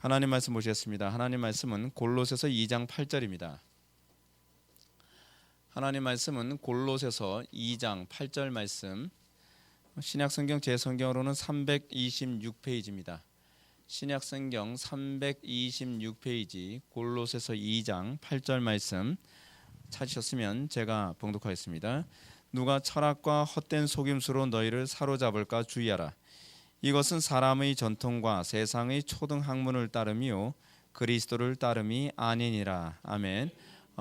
하나님 말씀 보시겠습니다. 하나님 말씀은 골로새서 2장 8절입니다. 하나님 말씀은 골로새서 2장 8절 말씀, 신약성경 제 성경으로는 326페이지입니다. 신약성경 326페이지 골로새서 2장 8절 말씀 찾으셨으면 제가 봉독하겠습니다. 누가 철학과 헛된 속임수로 너희를 사로잡을까 주의하라. 이것은 사람의 전통과 세상의 초등학문을 따름이요 그리스도를 따름이 아니니라. 아멘.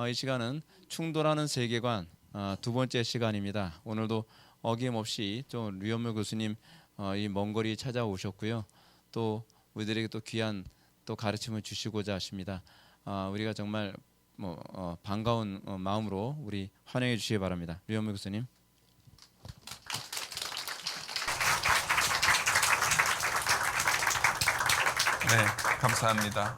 이 시간은 충돌하는 세계관 두 번째 시간입니다. 오늘도 어김없이 좀 류현무 교수님 이 먼 거리 찾아오셨고요. 또 우리들에게 또 귀한 또 가르침을 주시고자 하십니다. 우리가 정말 반가운 마음으로 우리 환영해 주시기 바랍니다. 류현무 교수님. 네, 감사합니다.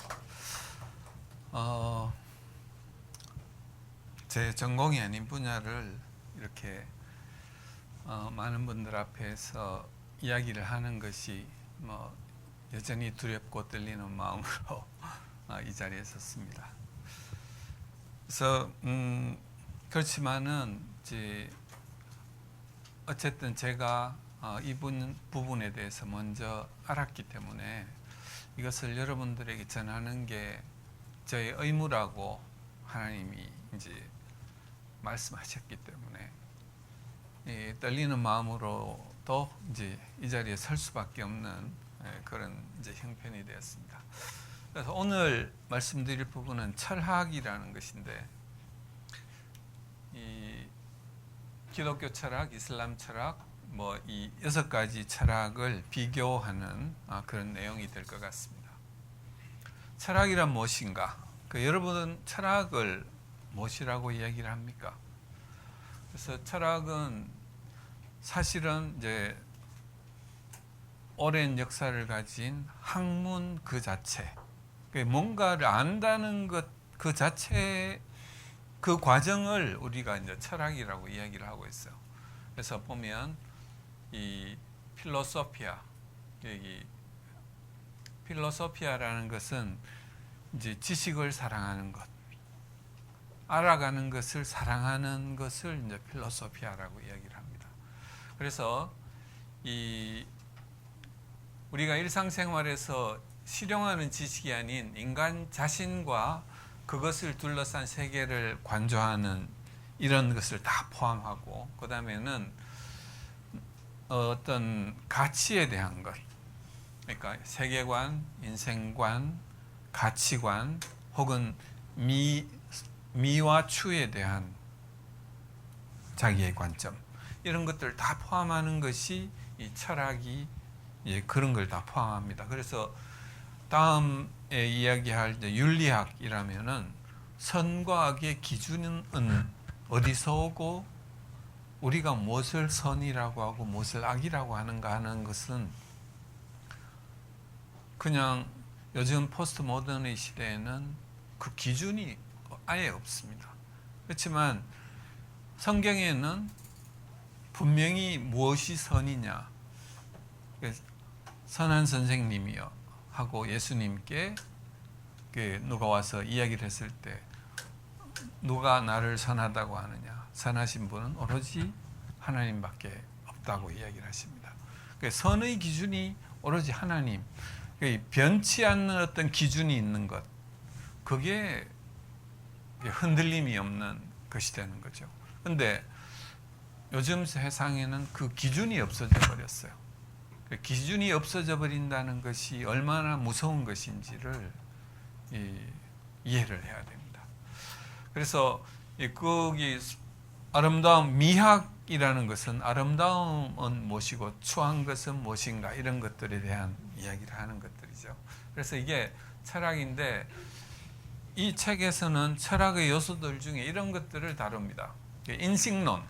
제 전공이 아닌 분야를 이렇게 많은 분들 앞에서 이야기를 하는 것이 여전히 두렵고 떨리는 마음으로 이 자리에 섰습니다. 그래서 그렇지만은 이제 어쨌든 제가 이 부분에 대해서 먼저 알았기 때문에 이것을 여러분들에게 전하는 게 저의 의무라고 하나님이 이제 말씀하셨기 때문에 떨리는 마음으로도 이제 이 자리에 설 수밖에 없는 그런 이제 형편이 되었습니다. 그래서 오늘 말씀드릴 부분은 철학이라는 것인데, 이 기독교 철학, 이슬람 철학, 이 6가지 철학을 비교하는 그런 내용이 될 것 같습니다. 철학이란 무엇인가? 여러분은 철학을 무엇이라고 이야기를 합니까? 그래서 철학은 사실은 이제 오랜 역사를 가진 학문 그 자체, 뭔가를 안다는 것 그 자체, 그 과정을 우리가 이제 철학이라고 이야기를 하고 있어요. 그래서 보면 이 필로소피아라는 것은 이제 지식을 사랑하는 것, 알아가는 것을 사랑하는 것을 이제 필로소피아라고 이야기를 합니다. 그래서 우리가 일상생활에서 실용하는 지식이 아닌 인간 자신과 그것을 둘러싼 세계를 관조하는 이런 것을 다 포함하고, 그 다음에는 어떤 가치에 대한 것, 그러니까 세계관, 인생관, 가치관, 혹은 미와 추에 대한 자기의 관점, 이런 것들을 다 포함하는 것이 이 철학이 그런 걸 다 포함합니다. 그래서 다음에 이야기할 윤리학이라면은 선과 악의 기준은 어디서 오고 우리가 무엇을 선이라고 하고 무엇을 악이라고 하는가 하는 것은 그냥 요즘 포스트 모던의 시대에는 그 기준이 아예 없습니다. 그렇지만 성경에는 분명히 무엇이 선이냐, 선한 선생님이요 하고 예수님께 누가 와서 이야기를 했을 때 누가 나를 선하다고 하느냐, 선하신 분은 오로지 하나님밖에 없다고 이야기를 하십니다. 선의 기준이 오로지 하나님, 변치 않는 어떤 기준이 있는 것, 그게 흔들림이 없는 것이 되는 거죠. 그런데 요즘 세상에는 그 기준이 없어져 버렸어요. 기준이 없어져 버린다는 것이 얼마나 무서운 것인지를 이해를 해야 됩니다. 그래서 거기 아름다운 미학이라는 것은 아름다움은 무엇이고 추한 것은 무엇인가, 이런 것들에 대한 이야기를 하는 것들이죠. 그래서 이게 철학인데, 이 책에서는 철학의 요소들 중에 이런 것들을 다룹니다. 인식론,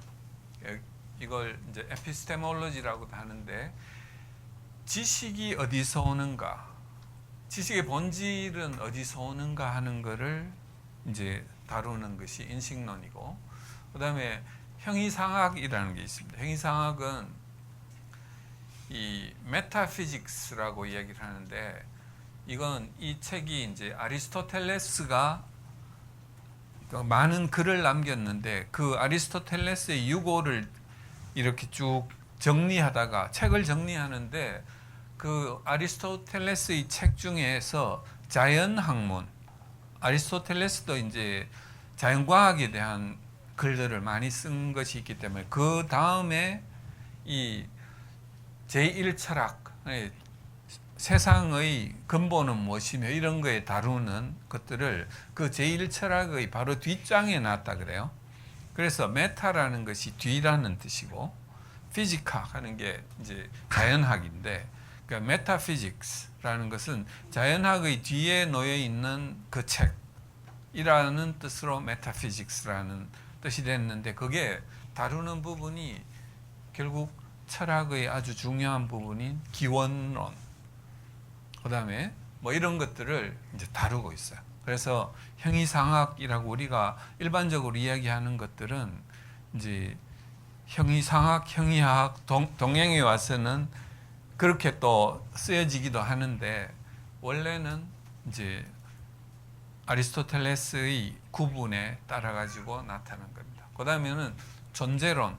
이걸 이제 에피스테몰로지라고도 하는데, 지식이 어디서 오는가, 지식의 본질은 어디서 오는가 하는 것을 이제 다루는 것이 인식론이고, 그 다음에 형이상학이라는 게 있습니다. 형이상학은 이 메타피직스라고 이야기를 하는데, 이건 이 책이 이제 아리스토텔레스가 많은 글을 남겼는데 그 아리스토텔레스의 유고를 이렇게 쭉 정리하다가 책을 정리하는데 그 아리스토텔레스의 책 중에서 자연학문, 아리스토텔레스도 이제 자연과학에 대한 글들을 많이 쓴 것이 있기 때문에 그 다음에 이 제1철학, 세상의 근본은 무엇이며 이런 거에 다루는 것들을 그 제1철학의 바로 뒷장에 놨다 그래요. 그래서 메타라는 것이 뒤라는 뜻이고 피지카 하는 게 이제 자연학인데, 그러니까 메타피직스라는 것은 자연학의 뒤에 놓여 있는 그 책이라는 뜻으로 메타피직스라는 뜻이 됐는데, 그게 다루는 부분이 결국 철학의 아주 중요한 부분인 기원론, 그다음에 뭐 이런 것들을 이제 다루고 있어요. 그래서 형이상학이라고 우리가 일반적으로 이야기하는 것들은 이제 형이상학, 형이학, 동양에 와서는 그렇게 또 쓰여지기도 하는데, 원래는 이제 아리스토텔레스의 구분에 따라 가지고 나타난 겁니다. 그다음에는 존재론.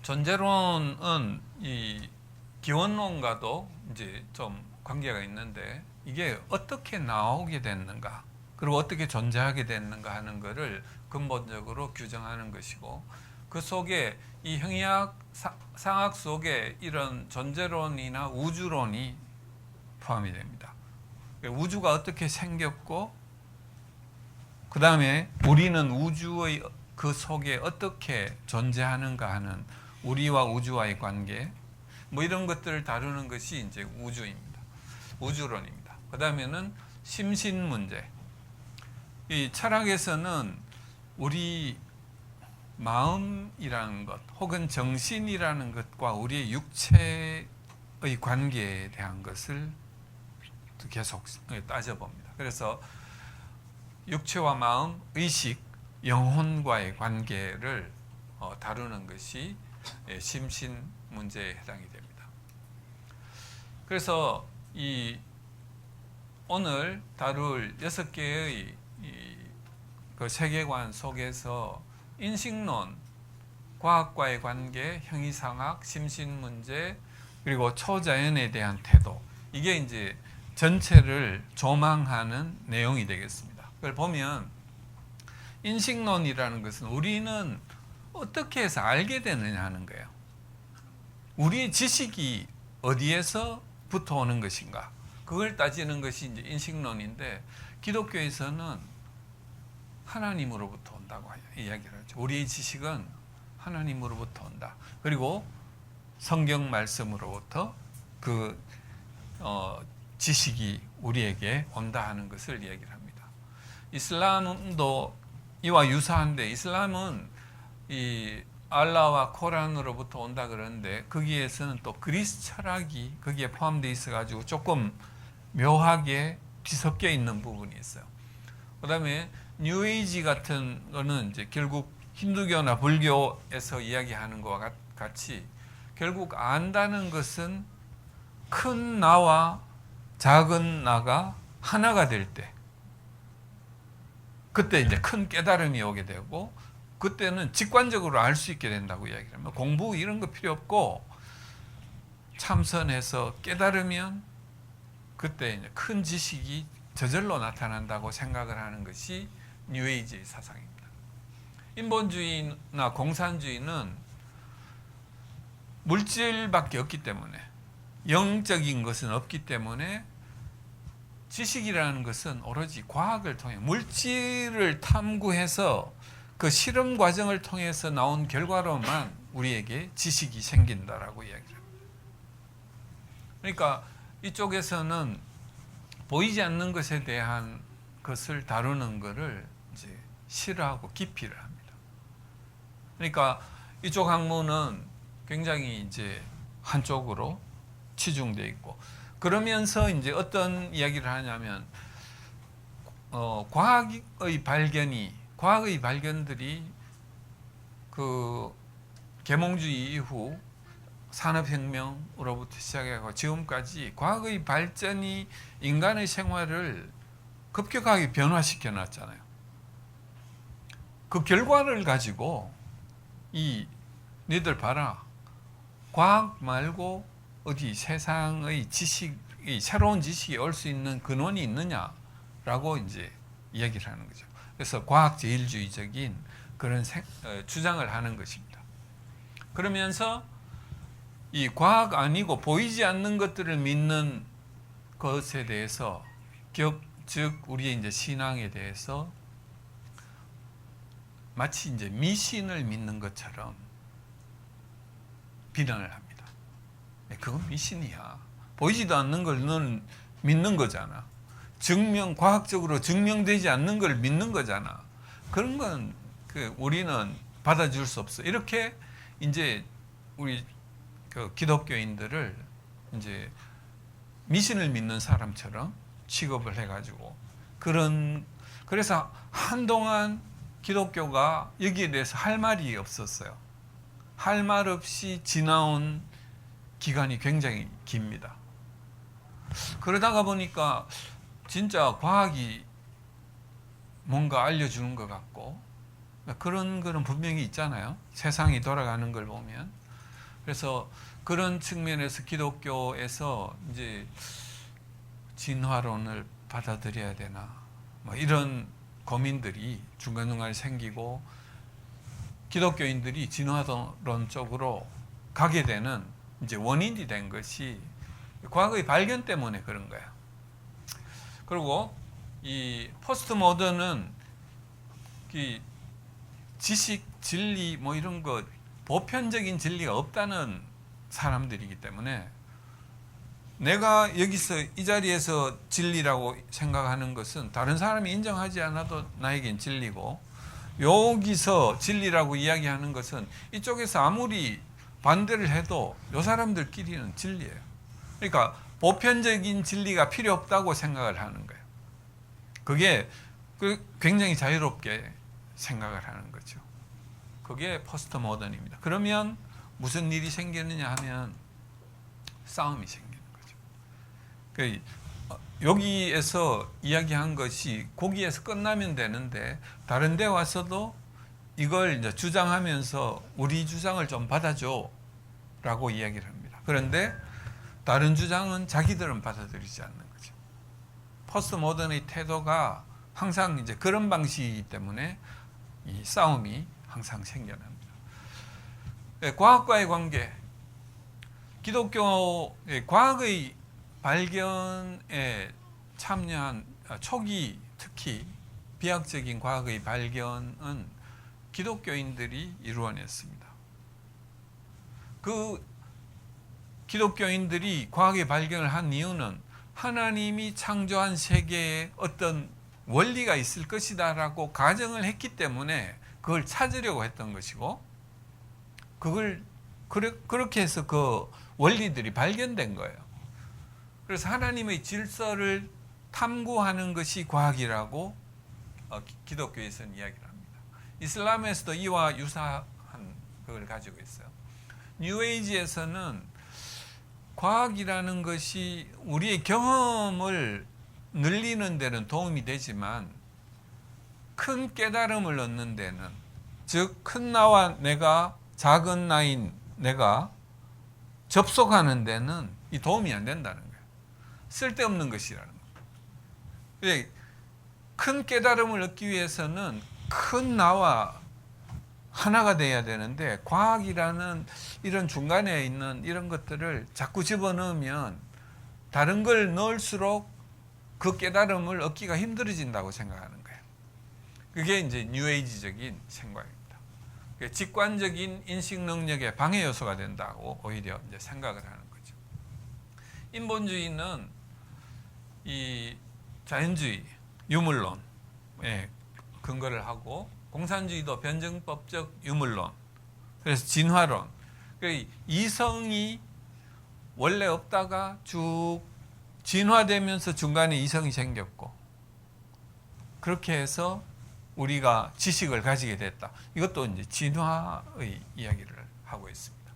존재론은 이 기원론과도 이제 좀 관계가 있는데, 이게 어떻게 나오게 됐는가, 그리고 어떻게 존재하게 됐는가 하는 것을 근본적으로 규정하는 것이고, 그 속에 이 형이학, 상학 속에 이런 존재론이나 우주론이 포함이 됩니다. 우주가 어떻게 생겼고, 그 다음에 우리는 우주의 그 속에 어떻게 존재하는가 하는 우리와 우주와의 관계, 뭐 이런 것들을 다루는 것이 이제 우주입니다. 우주론입니다. 그 다음에는 심신 문제. 이 철학에서는 우리 마음이라는 것 혹은 정신이라는 것과 우리의 육체의 관계에 대한 것을 계속 따져봅니다. 그래서 육체와 마음, 의식, 영혼과의 관계를 다루는 것이 심신 문제에 해당이 됩니다. 그래서 이 오늘 다룰 6개의 그 세계관 속에서 인식론, 과학과의 관계, 형이상학, 심신문제, 그리고 초자연에 대한 태도, 이게 이제 전체를 조망하는 내용이 되겠습니다. 그걸 보면 인식론이라는 것은 우리는 어떻게 해서 알게 되느냐 하는 거예요. 우리의 지식이 어디에서부터 오는 것인가, 그걸 따지는 것이 이제 인식론인데, 기독교에서는 하나님으로부터 온다고 이야기를 하죠. 우리의 지식은 하나님으로부터 온다. 그리고 성경 말씀으로부터 그 지식이 우리에게 온다 하는 것을 이야기를 합니다. 이슬람도 이와 유사한데, 이슬람은 이 알라와 코란으로부터 온다 그러는데, 거기에서는 또 그리스 철학이 거기에 포함되어 있어 가지고 조금 묘하게 뒤섞여 있는 부분이 있어요. 그다음에 뉴에이지 같은 거는 이제 결국 힌두교나 불교에서 이야기하는 것과 같이 결국 안다는 것은 큰 나와 작은 나가 하나가 될 때, 그때 이제 큰 깨달음이 오게 되고, 그때는 직관적으로 알 수 있게 된다고 이야기를 합니다. 공부 이런 거 필요 없고 참선해서 깨달으면 그때 이제 큰 지식이 저절로 나타난다고 생각을 하는 것이 뉴에이지의 사상입니다. 인본주의나 공산주의는 물질밖에 없기 때문에, 영적인 것은 없기 때문에 지식이라는 것은 오로지 과학을 통해 물질을 탐구해서 그 실험 과정을 통해서 나온 결과로만 우리에게 지식이 생긴다라고 이야기를 합니다. 그러니까 이쪽에서는 보이지 않는 것에 대한 것을 다루는 것을 이제 싫어하고 기피를 합니다. 그러니까 이쪽 학문은 굉장히 이제 한쪽으로 치중되어 있고, 그러면서 이제 어떤 이야기를 하냐면, 과학의 발견들이 그 계몽주의 이후 산업혁명으로부터 시작해서 지금까지 과학의 발전이 인간의 생활을 급격하게 변화시켜 놨잖아요. 그 결과를 가지고 니들 봐라. 과학 말고 어디 세상의 지식이 새로운 지식이 올 수 있는 근원이 있느냐라고 이제 이야기를 하는 거죠. 그래서 과학 제일주의적인 그런 주장을 하는 것입니다. 그러면서 이 과학 아니고 보이지 않는 것들을 믿는 것에 대해서 즉 우리의 이제 신앙에 대해서 마치 이제 미신을 믿는 것처럼 비난을 합니다. 그건 미신이야. 보이지도 않는 걸 너는 믿는 거잖아. 과학적으로 증명되지 않는 걸 믿는 거잖아. 그런 건 우리는 받아줄 수 없어. 이렇게 이제 우리 기독교인들을 이제 미신을 믿는 사람처럼 취급을 해가지고 그래서 한동안 기독교가 여기에 대해서 할 말이 없었어요. 할 말 없이 지나온 기간이 굉장히 깁니다. 그러다가 보니까 진짜 과학이 뭔가 알려주는 것 같고 그런 거는 분명히 있잖아요. 세상이 돌아가는 걸 보면. 그래서 그런 측면에서 기독교에서 이제 진화론을 받아들여야 되나 이런 고민들이 중간중간에 생기고 기독교인들이 진화론 쪽으로 가게 되는 이제 원인이 된 것이 과거의 발견 때문에 그런 거예요. 그리고 이 포스트 모던은 이 지식, 진리 이런 것 보편적인 진리가 없다는 사람들이기 때문에 내가 여기서 이 자리에서 진리라고 생각하는 것은 다른 사람이 인정하지 않아도 나에겐 진리고 여기서 진리라고 이야기하는 것은 이쪽에서 아무리 반대를 해도 이 사람들끼리는 진리예요. 그러니까 보편적인 진리가 필요 없다고 생각을 하는 거예요. 그게 굉장히 자유롭게 생각을 하는 거죠. 그게 포스트 모던입니다. 그러면 무슨 일이 생기느냐 하면 싸움이 생기는 거죠. 여기에서 이야기한 것이 거기에서 끝나면 되는데 다른 데 와서도 이걸 이제 주장하면서 우리 주장을 좀 받아줘 라고 이야기를 합니다. 그런데 다른 주장은 자기들은 받아들이지 않는 거죠. 포스트 모던의 태도가 항상 이제 그런 방식이기 때문에 이 싸움이 항상 생겨납니다. 과학과의 관계, 기독교의 과학의 발견에 참여한 초기 특히 비약적인 과학의 발견은 기독교인들이 이루어냈습니다. 그 기독교인들이 과학의 발견을 한 이유는 하나님이 창조한 세계에 어떤 원리가 있을 것이다라고 가정을 했기 때문에 그걸 찾으려고 했던 것이고 그렇게 해서 그 원리들이 발견된 거예요. 그래서 하나님의 질서를 탐구하는 것이 과학이라고 기독교에서는 이야기를 합니다. 이슬람에서도 이와 유사한 그걸 가지고 있어요. 뉴에이지에서는 과학이라는 것이 우리의 경험을 늘리는 데는 도움이 되지만 큰 깨달음을 얻는 데는 즉 큰 나와 내가 작은 나인 내가 접속하는 데는 이 도움이 안 된다는 거예요. 쓸데없는 것이라는 거예요. 큰 깨달음을 얻기 위해서는 큰 나와 하나가 돼야 되는데 과학이라는 이런 중간에 있는 이런 것들을 자꾸 집어넣으면 다른 걸 넣을수록 그 깨달음을 얻기가 힘들어진다고 생각하는 거예요. 그게 이제 뉴에이지적인 생각입니다. 직관적인 인식 능력의 방해 요소가 된다고 오히려 이제 생각을 하는 거죠. 인본주의는 이 자연주의, 유물론에 근거를 하고 공산주의도 변증법적 유물론, 그래서 진화론, 이성이 원래 없다가 쭉 진화되면서 중간에 이성이 생겼고 그렇게 해서 우리가 지식을 가지게 됐다. 이것도 이제 진화의 이야기를 하고 있습니다.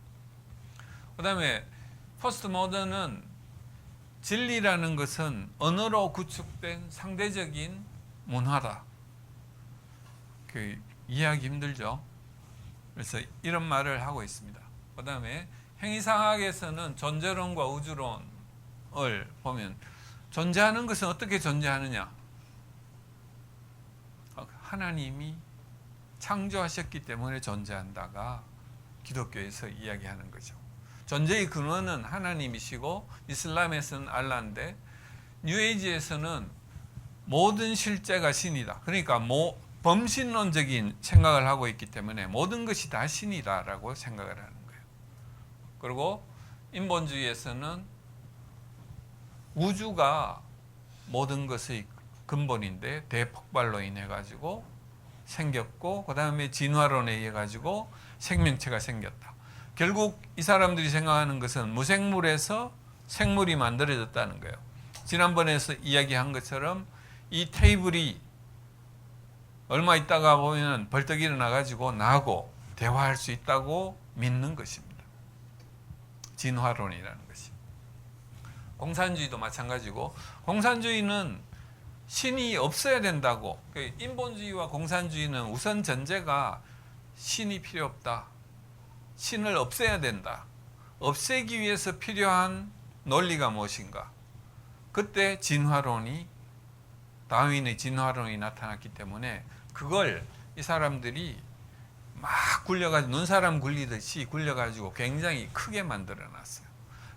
그다음에 포스트 모던은 진리라는 것은 언어로 구축된 상대적인 문화다. 이해하기 힘들죠. 그래서 이런 말을 하고 있습니다. 그다음에 행위상학에서는 존재론과 우주론을 보면 존재하는 것은 어떻게 존재하느냐? 하나님이 창조하셨기 때문에 존재한다가 기독교에서 이야기하는 거죠. 존재의 근원은 하나님이시고 이슬람에서는 알라인데 뉴에이지에서는 모든 실제가 신이다. 그러니까 범신론적인 생각을 하고 있기 때문에 모든 것이 다 신이다라고 생각을 하는 거예요. 그리고 인본주의에서는 우주가 모든 것의 근본인데 대폭발로 인해 가지고 생겼고 그 다음에 진화론에 의해 가지고 생명체가 생겼다. 결국 이 사람들이 생각하는 것은 무생물에서 생물이 만들어졌다는 거예요. 지난번에서 이야기한 것처럼 이 테이블이 얼마 있다가 보면 벌떡 일어나 가지고 나하고 대화할 수 있다고 믿는 것입니다. 진화론이라는 것이. 공산주의도 마찬가지고 공산주의는 신이 없어야 된다고. 인본주의와 공산주의는 우선 전제가 신이 필요 없다. 신을 없애야 된다. 없애기 위해서 필요한 논리가 무엇인가? 그때 다윈의 진화론이 나타났기 때문에 그걸 이 사람들이 막 굴려가지고 눈사람 굴리듯이 굴려가지고 굉장히 크게 만들어놨어요.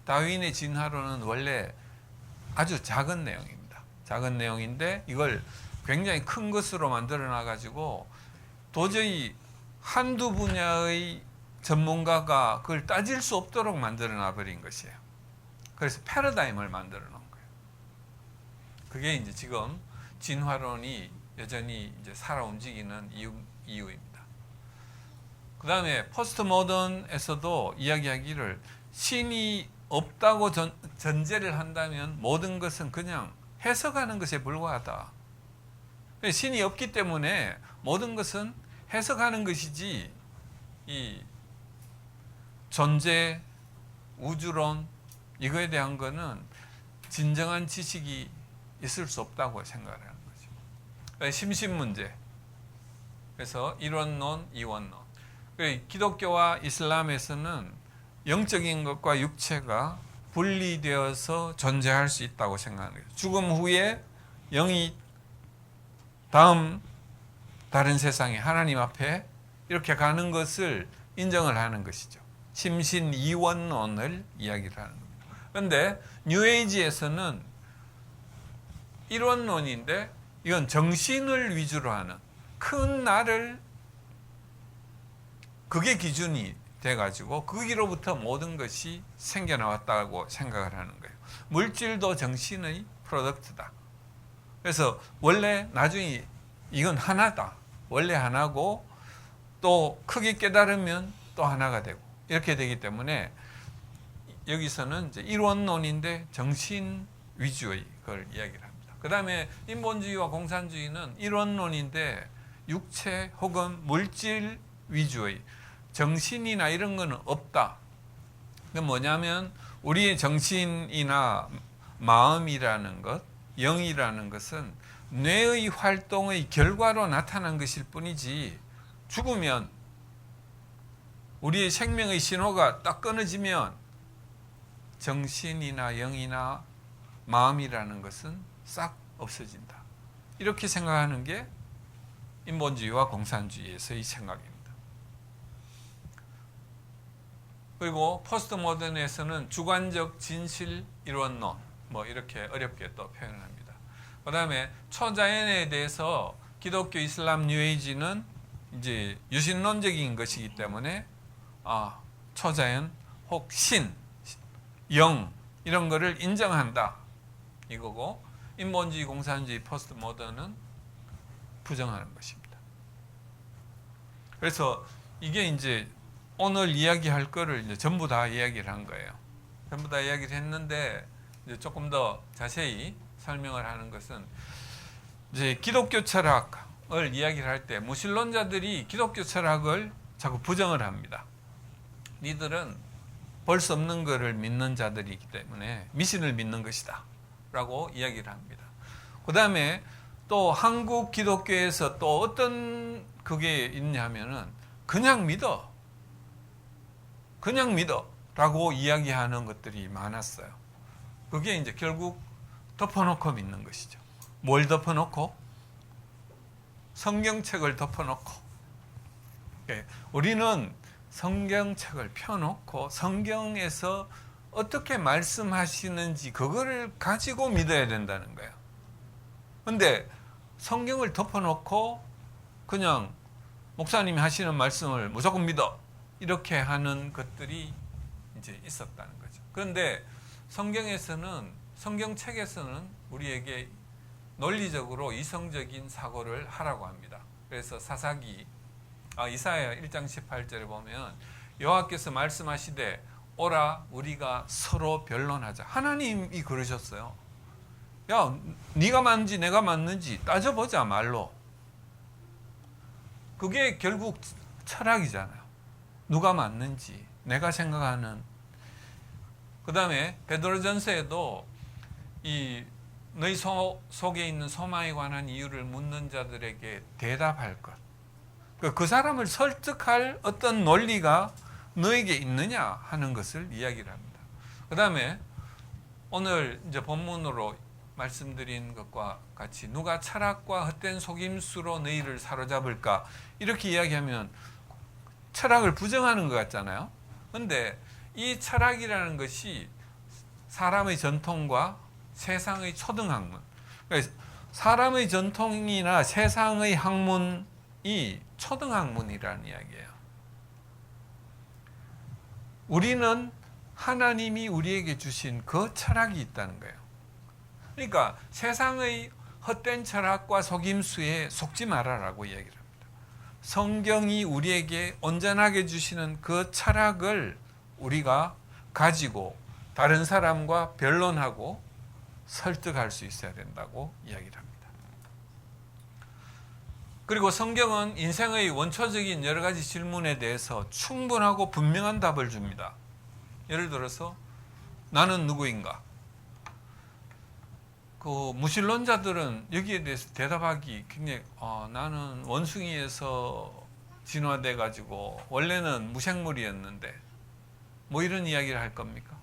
다윈의 진화론은 원래 아주 작은 내용입니다. 작은 내용인데 이걸 굉장히 큰 것으로 만들어놔가지고 도저히 한두 분야의 전문가가 그걸 따질 수 없도록 만들어놔버린 것이에요. 그래서 패러다임을 만들어 놓은 거예요. 그게 이제 지금 진화론이 여전히 이제 살아 움직이는 이유입니다. 그 다음에 포스트 모던에서도 이야기하기를 신이 없다고 전제를 한다면 모든 것은 그냥 해석하는 것에 불과하다. 신이 없기 때문에 모든 것은 해석하는 것이지 이 존재, 우주론 이거에 대한 거는 진정한 지식이 있을 수 없다고 생각을 하는 거죠. 심신문제. 그래서 이원론, 이원론. 기독교와 이슬람에서는 영적인 것과 육체가 분리되어서 존재할 수 있다고 생각하는 거예요. 죽음 후에 영이 다른 세상에 하나님 앞에 이렇게 가는 것을 인정을 하는 것이죠. 심신이원론을 이야기를 하는 겁니다. 그런데 뉴에이지에서는 일원론인데 이건 정신을 위주로 하는 큰 나를 그게 기준이 돼가지고 거기로부터 모든 것이 생겨나왔다고 생각을 하는 거예요. 물질도 정신의 프로덕트다. 그래서 원래 나중에 이건 하나다. 원래 하나고 또 크게 깨달으면 또 하나가 되고 이렇게 되기 때문에 여기서는 이제 일원론인데 정신 위주의 그걸 이야기를 합니다. 그 다음에 인본주의와 공산주의는 일원론인데 육체 혹은 물질 위주의 정신이나 이런 거는 없다. 그게 뭐냐면 우리의 정신이나 마음이라는 것, 영이라는 것은 뇌의 활동의 결과로 나타난 것일 뿐이지 죽으면 우리의 생명의 신호가 딱 끊어지면 정신이나 영이나 마음이라는 것은 싹 없어진다. 이렇게 생각하는 게 인본주의와 공산주의에서의 생각입니다. 그리고 포스트 모던에서는 주관적 진실 이론론 이렇게 어렵게 또 표현을 합니다. 그 다음에 초자연에 대해서 기독교, 이슬람, 뉴에이지는 이제 유신론적인 것이기 때문에 초자연 혹 신, 영 이런 거를 인정한다 이거고, 인본주의, 공산주의, 포스트 모던은 부정하는 것입니다. 그래서 이게 이제 오늘 이야기할 거를 이제 전부 다 이야기를 한 거예요. 전부 다 이야기를 했는데 이제 조금 더 자세히 설명을 하는 것은 이제 기독교 철학을 이야기를 할 때 무신론자들이 기독교 철학을 자꾸 부정을 합니다. 니들은 볼 수 없는 것을 믿는 자들이기 때문에 미신을 믿는 것이다 라고 이야기를 합니다. 그 다음에 또 한국 기독교에서 또 어떤 그게 있냐면은 그냥 믿어 라고 이야기하는 것들이 많았어요. 그게 이제 결국 덮어놓고 믿는 것이죠. 뭘 덮어놓고? 성경책을 덮어놓고. 우리는 성경책을 펴놓고 성경에서 어떻게 말씀하시는지 그거를 가지고 믿어야 된다는 거예요. 근데 성경을 덮어놓고 그냥 목사님이 하시는 말씀을 무조건 믿어 이렇게 하는 것들이 이제 있었다는 거죠. 그런데 성경책에서는 우리에게 논리적으로 이성적인 사고를 하라고 합니다. 그래서 이사야 1장 18절에 보면 여호와께서 말씀하시되 오라 우리가 서로 변론하자. 하나님이 그러셨어요. 야, 네가 맞는지 내가 맞는지 따져보자 말로. 그게 결국 철학이잖아요. 누가 맞는지 내가 생각하는. 그 다음에 베드로전서에도 이 너희 속에 있는 소망에 관한 이유를 묻는 자들에게 대답할 것. 그 사람을 설득할 어떤 논리가 너에게 있느냐 하는 것을 이야기를 합니다. 그 다음에 오늘 이제 본문으로 말씀드린 것과 같이 누가 철학과 헛된 속임수로 너희를 사로잡을까 이렇게 이야기하면 철학을 부정하는 것 같잖아요. 그런데 이 철학이라는 것이 사람의 전통과 세상의 초등학문, 그러니까 사람의 전통이나 세상의 학문이 초등학문이라는 이야기예요. 우리는 하나님이 우리에게 주신 그 철학이 있다는 거예요. 그러니까 세상의 헛된 철학과 속임수에 속지 말아라고 이야기를 합니다. 성경이 우리에게 온전하게 주시는 그 철학을 우리가 가지고 다른 사람과 변론하고 설득할 수 있어야 된다고 이야기를 합니다. 그리고 성경은 인생의 원초적인 여러 가지 질문에 대해서 충분하고 분명한 답을 줍니다. 예를 들어서 나는 누구인가? 그 무신론자들은 여기에 대해서 대답하기 굉장히 나는 원숭이에서 진화돼 가지고 원래는 무생물이었는데 뭐 이런 이야기를 할 겁니까?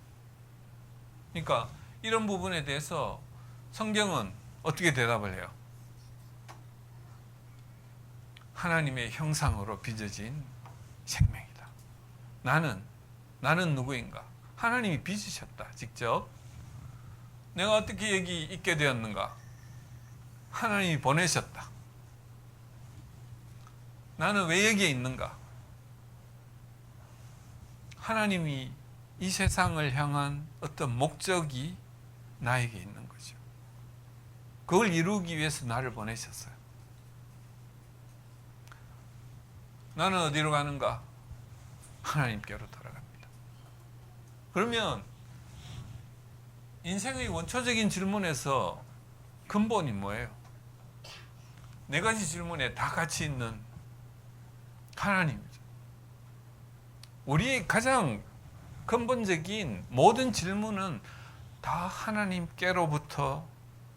그러니까 이런 부분에 대해서 성경은 어떻게 대답을 해요? 하나님의 형상으로 빚어진 생명이다. 나는 누구인가? 하나님이 빚으셨다. 직접. 내가 어떻게 여기 있게 되었는가? 하나님이 보내셨다. 나는 왜 여기에 있는가? 하나님이 이 세상을 향한 어떤 목적이 나에게 있는 거죠. 그걸 이루기 위해서 나를 보내셨어요. 나는 어디로 가는가? 하나님께로 돌아갑니다. 그러면 인생의 원초적인 질문에서 근본이 뭐예요? 네 가지 질문에 다 같이 있는 하나님이죠. 우리의 가장 근본적인 모든 질문은 다 하나님께로부터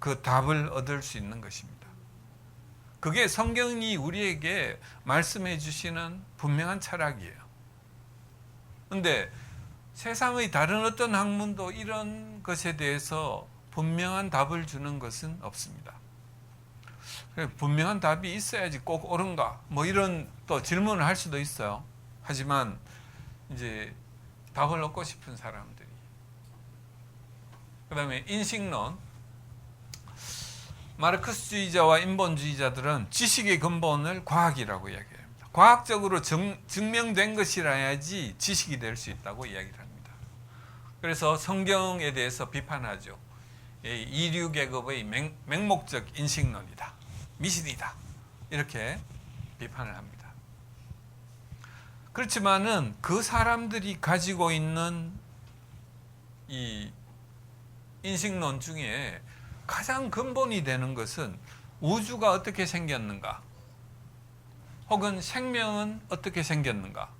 그 답을 얻을 수 있는 것입니다. 그게 성경이 우리에게 말씀해 주시는 분명한 철학이에요. 그런데 세상의 다른 어떤 학문도 이런 것에 대해서 분명한 답을 주는 것은 없습니다. 분명한 답이 있어야지 꼭 옳은가? 뭐 이런 또 질문을 할 수도 있어요. 하지만 이제 답을 얻고 싶은 사람들이. 그 다음에 인식론. 마르크스주의자와 인본주의자들은 지식의 근본을 과학이라고 이야기합니다. 과학적으로 증명된 것이라야지 지식이 될 수 있다고 이야기를 합니다. 그래서 성경에 대해서 비판하죠. 이류 계급의 맹목적 인식론이다. 미신이다. 이렇게 비판을 합니다. 그렇지만은 그 사람들이 가지고 있는 이 인식론 중에 가장 근본이 되는 것은 우주가 어떻게 생겼는가? 혹은 생명은 어떻게 생겼는가?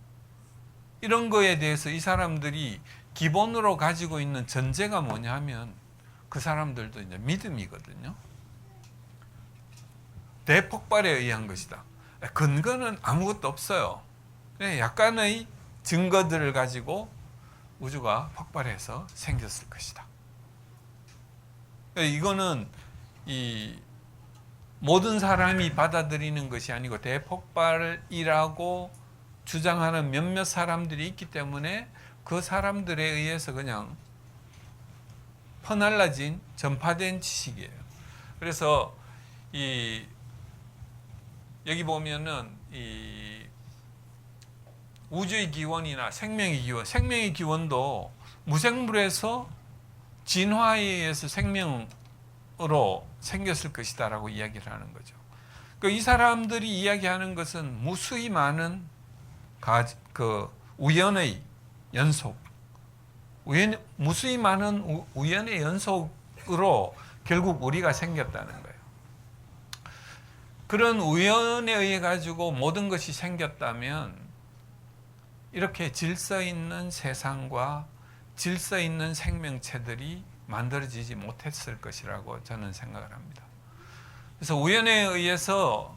이런 거에 대해서 이 사람들이 기본으로 가지고 있는 전제가 뭐냐 하면 그 사람들도 이제 믿음이거든요. 대폭발에 의한 것이다. 근거는 아무것도 없어요. 그냥 약간의 증거들을 가지고 우주가 폭발해서 생겼을 것이다. 이거는 이 모든 사람이 받아들이는 것이 아니고 대폭발이라고 주장하는 몇몇 사람들이 있기 때문에 그 사람들에 의해서 그냥 퍼날라진 전파된 지식이에요. 그래서 여기 보면은 이 우주의 기원이나 생명의 기원도 무생물에서 진화에 의해서 생명으로 생겼을 것이다라고 이야기를 하는 거죠. 이 사람들이 이야기하는 것은 무수히 많은 우연의 연속, 무수히 많은 우연의 연속으로 결국 우리가 생겼다는 거예요. 그런 우연에 의해 가지고 모든 것이 생겼다면 이렇게 질서 있는 세상과 질서 있는 생명체들이 만들어지지 못했을 것이라고 저는 생각을 합니다. 그래서 우연에 의해서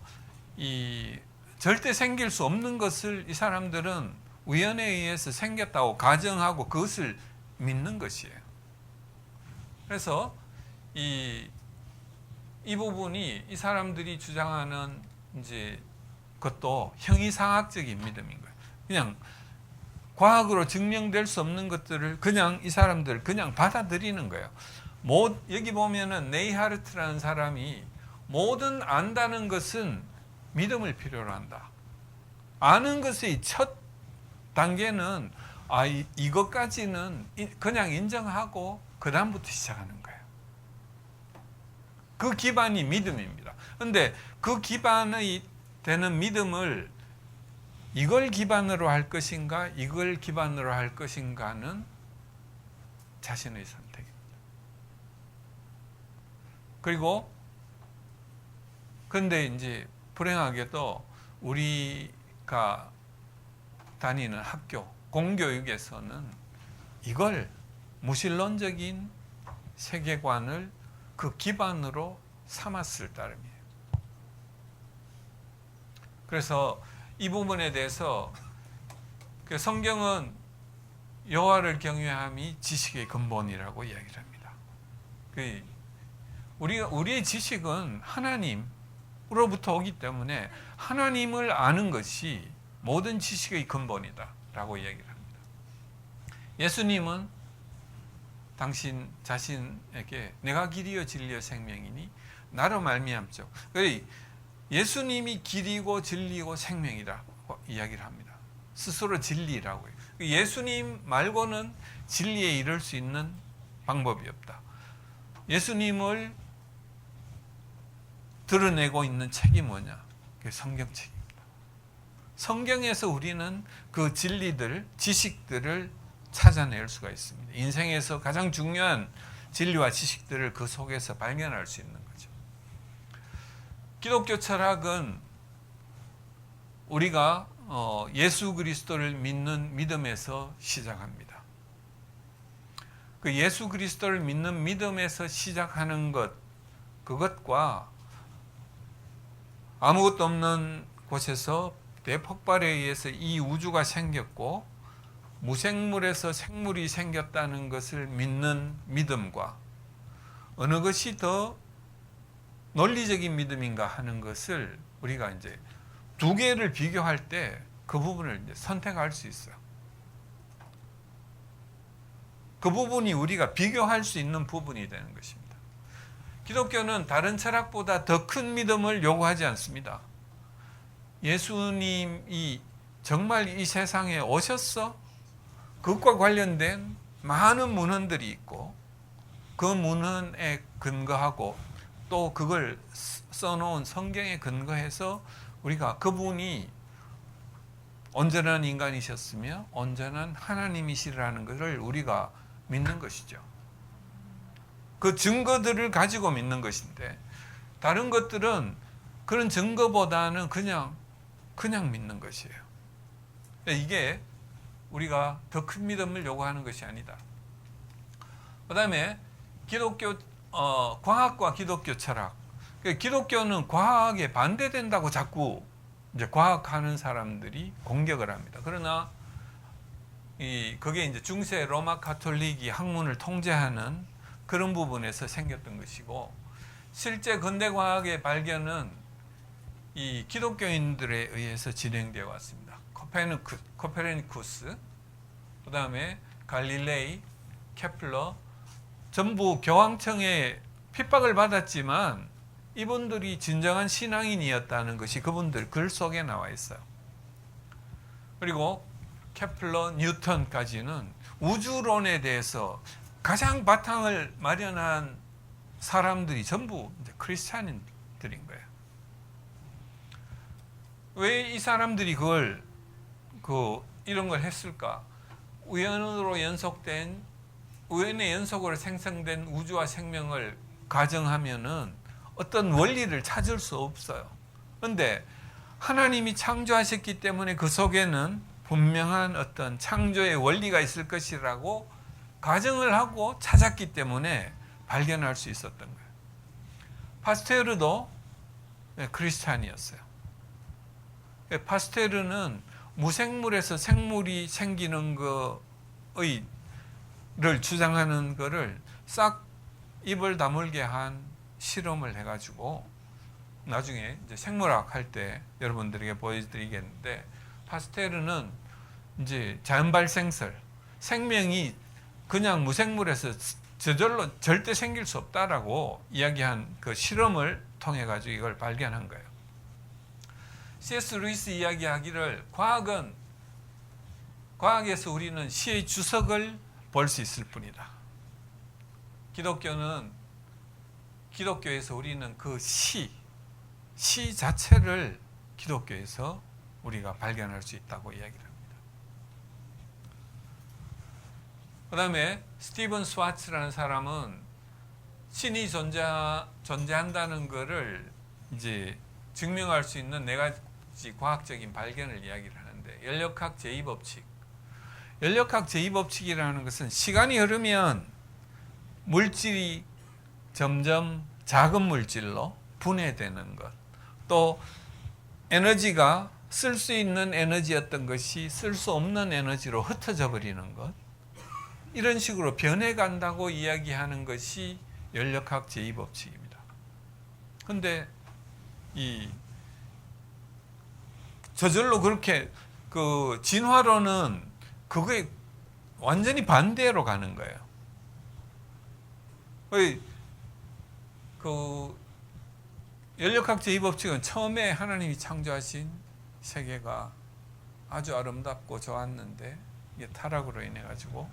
절대 생길 수 없는 것을 이 사람들은 우연에 의해서 생겼다고 가정하고 그것을 믿는 것이에요. 그래서 이 부분이 이 사람들이 주장하는 이제 것도 형이상학적인 믿음인 거예요. 그냥 과학으로 증명될 수 없는 것들을 그냥 이 사람들 그냥 받아들이는 거예요. 여기 보면은 네이하르트라는 사람이 모든 안다는 것은 믿음을 필요로 한다. 아는 것의 첫 단계는 이것까지는 그냥 인정하고 그 다음부터 시작하는 거예요. 그 기반이 믿음입니다. 그런데 그 기반이 되는 믿음을 이걸 기반으로 할 것인가 이걸 기반으로 할 것인가는 자신의 선택입니다. 그리고 근데 이제 불행하게도 우리가 다니는 학교, 공교육에서는 이걸 무신론적인 세계관을 그 기반으로 삼았을 따름이에요. 그래서 이 부분에 대해서 성경은 여호와를 경외함이 지식의 근본이라고 이야기를 합니다. 우리의 지식은 하나님으로부터 오기 때문에 하나님을 아는 것이 모든 지식의 근본이다라고 이야기를 합니다. 예수님은 당신 자신에게 내가 길이요 진리요 생명이니 나로 말미암죠. 예수님이 길이고 진리고 생명이라고 이야기를 합니다. 스스로 진리라고 해요. 예수님 말고는 진리에 이를 수 있는 방법이 없다. 예수님을 드러내고 있는 책이 뭐냐? 그게 성경책입니다. 성경에서 우리는 그 진리들, 지식들을 찾아낼 수가 있습니다. 인생에서 가장 중요한 진리와 지식들을 그 속에서 발견할 수 있는 거죠. 기독교 철학은 우리가 예수 그리스도를 믿는 믿음에서 시작합니다. 그 예수 그리스도를 믿는 믿음에서 시작하는 그것과 아무것도 없는 곳에서 대폭발에 의해서 이 우주가 생겼고 무생물에서 생물이 생겼다는 것을 믿는 믿음과 어느 것이 더 논리적인 믿음인가 하는 것을 우리가 이제 두 개를 비교할 때 그 부분을 이제 선택할 수 있어요. 그 부분이 우리가 비교할 수 있는 부분이 되는 것입니다. 기독교는 다른 철학보다 더 큰 믿음을 요구하지 않습니다. 예수님이 정말 이 세상에 오셨어? 그것과 관련된 많은 문헌들이 있고 그 문헌에 근거하고 또 그걸 써놓은 성경에 근거해서 우리가 그분이 온전한 인간이셨으며 온전한 하나님이시라는 것을 우리가 믿는 것이죠. 그 증거들을 가지고 믿는 것인데 다른 것들은 그런 증거보다는 그냥 믿는 것이에요. 이게 우리가 더 큰 믿음을 요구하는 것이 아니다. 그 다음에 기독교 과학과 기독교 철학. 기독교는 과학에 반대된다고 자꾸 이제 과학하는 사람들이 공격을 합니다. 그러나 그게 이제 중세 로마 가톨릭이 학문을 통제하는 그런 부분에서 생겼던 것이고, 실제 근대 과학의 발견은 이 기독교인들에 의해서 진행되어 왔습니다. 코페르니쿠스, 그 다음에 갈릴레이, 케플러, 전부 교황청의 핍박을 받았지만 이분들이 진정한 신앙인이었다는 것이 그분들 글 속에 나와 있어요. 그리고 케플러, 뉴턴까지는 우주론에 대해서 가장 바탕을 마련한 사람들이 전부 이제 크리스찬인들인 거예요. 왜 이 사람들이 이런 걸 했을까? 우연의 연속으로 생성된 우주와 생명을 가정하면은 어떤 원리를 찾을 수 없어요. 그런데 하나님이 창조하셨기 때문에 그 속에는 분명한 어떤 창조의 원리가 있을 것이라고 가정을 하고 찾았기 때문에 발견할 수 있었던 거예요. 파스테르도 크리스찬이었어요. 파스테르는 무생물에서 생물이 생기는 를 주장하는 거를 싹 입을 다물게 한 실험을 해가지고 나중에 이제 생물학 할 때 여러분들에게 보여드리겠는데, 파스테르는 이제 자연 발생설, 생명이 그냥 무생물에서 저절로 절대 생길 수 없다라고 이야기한 그 실험을 통해 가지고 이걸 발견한 거예요. C.S. 루이스 이야기하기를 과학에서 우리는 시의 주석을 볼 수 있을 뿐이다. 기독교에서 우리는 그 시 자체를 기독교에서 우리가 발견할 수 있다고 이야기를 합니다. 그 다음에 스티븐 스와츠라는 사람은 신이 존재한다는 것을 이제 증명할 수 있는 네 가지 과학적인 발견을 이야기를 하는데, 연력학 제2법칙. 연력학 제2법칙이라는 것은 시간이 흐르면 물질이 점점 작은 물질로 분해되는 것, 또 에너지가 쓸 수 있는 에너지였던 것이 쓸 수 없는 에너지로 흩어져 버리는 것, 이런 식으로 변해간다고 이야기하는 것이 연력학 제2법칙입니다. 그런데 저절로 그렇게 진화론은 그거에 완전히 반대로 가는 거예요. 연력학 제2법칙은 처음에 하나님이 창조하신 세계가 아주 아름답고 좋았는데 이게 타락으로 인해 가지고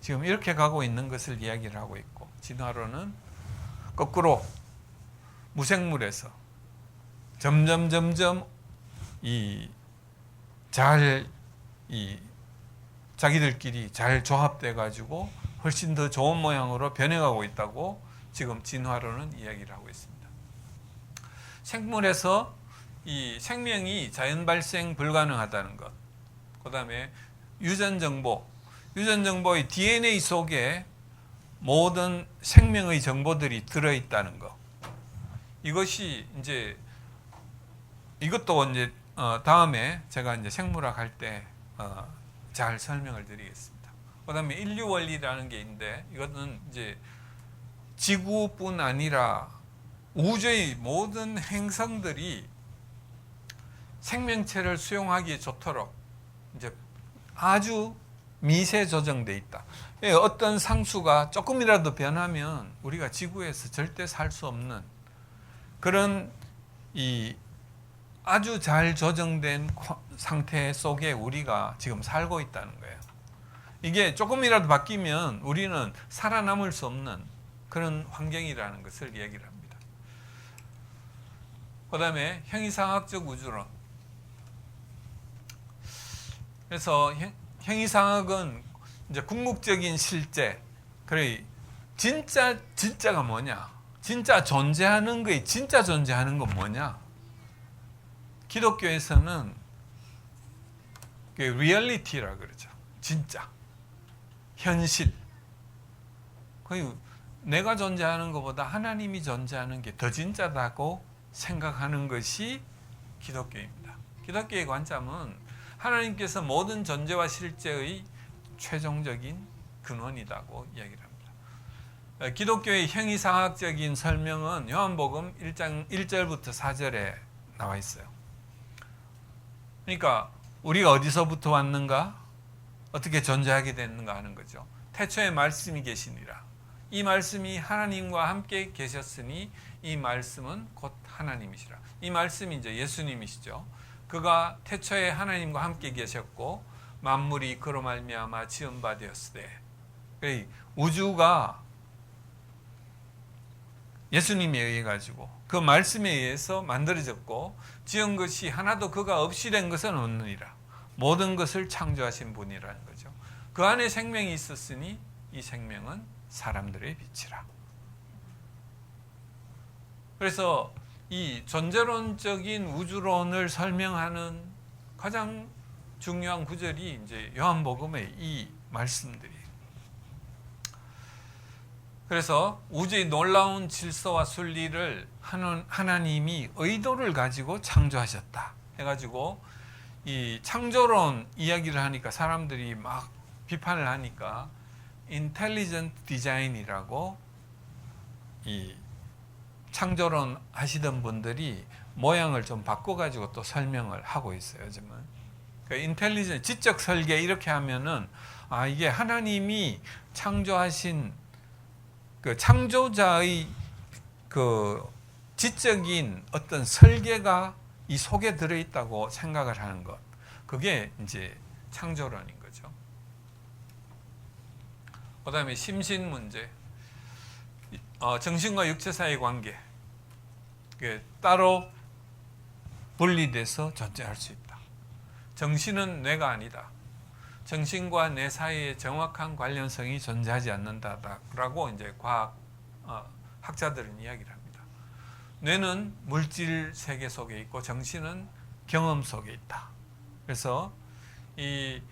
지금 이렇게 가고 있는 것을 이야기를 하고 있고, 진화론은 거꾸로 무생물에서 점점 자기들끼리 잘 조합돼 가지고 훨씬 더 좋은 모양으로 변해가고 있다고 지금 진화론은 이야기를 하고 있습니다. 생물에서 이 생명이 자연 발생 불가능하다는 것, 그 다음에 유전정보의 DNA 속에 모든 생명의 정보들이 들어있다는 것, 이것도 이제 다음에 제가 이제 생물학 할 때 잘 설명을 드리겠습니다. 그 다음에 인류 원리라는 게 있는데, 이것은 이제 지구뿐 아니라 우주의 모든 행성들이 생명체를 수용하기에 좋도록 이제 아주 미세 조정돼 있다. 어떤 상수가 조금이라도 변하면 우리가 지구에서 절대 살 수 없는 그런 아주 잘 조정된 상태 속에 우리가 지금 살고 있다는 거예요. 이게 조금이라도 바뀌면 우리는 살아남을 수 없는 그런 환경이라는 것을 얘기를 합니다. 그 다음에 형이상학적 우주론. 그래서 형이상학은 이제 궁극적인 실제, 그래 진짜가 뭐냐? 진짜 존재하는 건 뭐냐? 기독교에서는 리얼리티라 그러죠. 진짜, 현실. 거의 내가 존재하는 것보다 하나님이 존재하는 게 더 진짜다고 생각하는 것이 기독교입니다. 기독교의 관점은 하나님께서 모든 존재와 실제의 최종적인 근원이라고 이야기를 합니다. 기독교의 형이상학적인 설명은 요한복음 1장 1절부터 4절에 나와 있어요. 그러니까 우리가 어디서부터 왔는가, 어떻게 존재하게 됐는가 하는 거죠. 태초에 말씀이 계시니라. 이 말씀이 하나님과 함께 계셨으니 이 말씀은 곧 하나님이시라. 이 말씀이 이제 예수님이시죠. 그가 태초에 하나님과 함께 계셨고 만물이 그로 말미암아 지은 바 되었으되, 우주가 예수님에 의해 가지고 그 말씀에 의해서 만들어졌고 지은 것이 하나도 그가 없이 된 것은 없느니라. 모든 것을 창조하신 분이라는 거죠. 그 안에 생명이 있었으니 이 생명은 사람들의 빛이라. 그래서 이 존재론적인 우주론을 설명하는 가장 중요한 구절이 이제 요한복음의 이 말씀들이에요. 그래서 우주의 놀라운 질서와 순리를 하나님이 의도를 가지고 창조하셨다 해가지고 이 창조론 이야기를 하니까 사람들이 막 비판을 하니까 인텔리전트 디자인이라고 이 창조론 하시던 분들이 모양을 좀 바꿔가지고 또 설명을 하고 있어요. 요즘은 인텔리전트 지적 설계 이렇게 하면은 이게 하나님이 창조하신 그 창조자의 그 지적인 어떤 설계가 이 속에 들어있다고 생각을 하는 것, 그게 이제 창조론인 거죠. 그 다음에 심신 문제, 정신과 육체 사이의 관계, 따로 분리돼서 존재할 수 있다. 정신은 뇌가 아니다. 정신과 뇌 사이에 정확한 관련성이 존재하지 않는다라고 이제 과학 학자들은 이야기를 합니다. 뇌는 물질 세계 속에 있고 정신은 경험 속에 있다. 그래서 이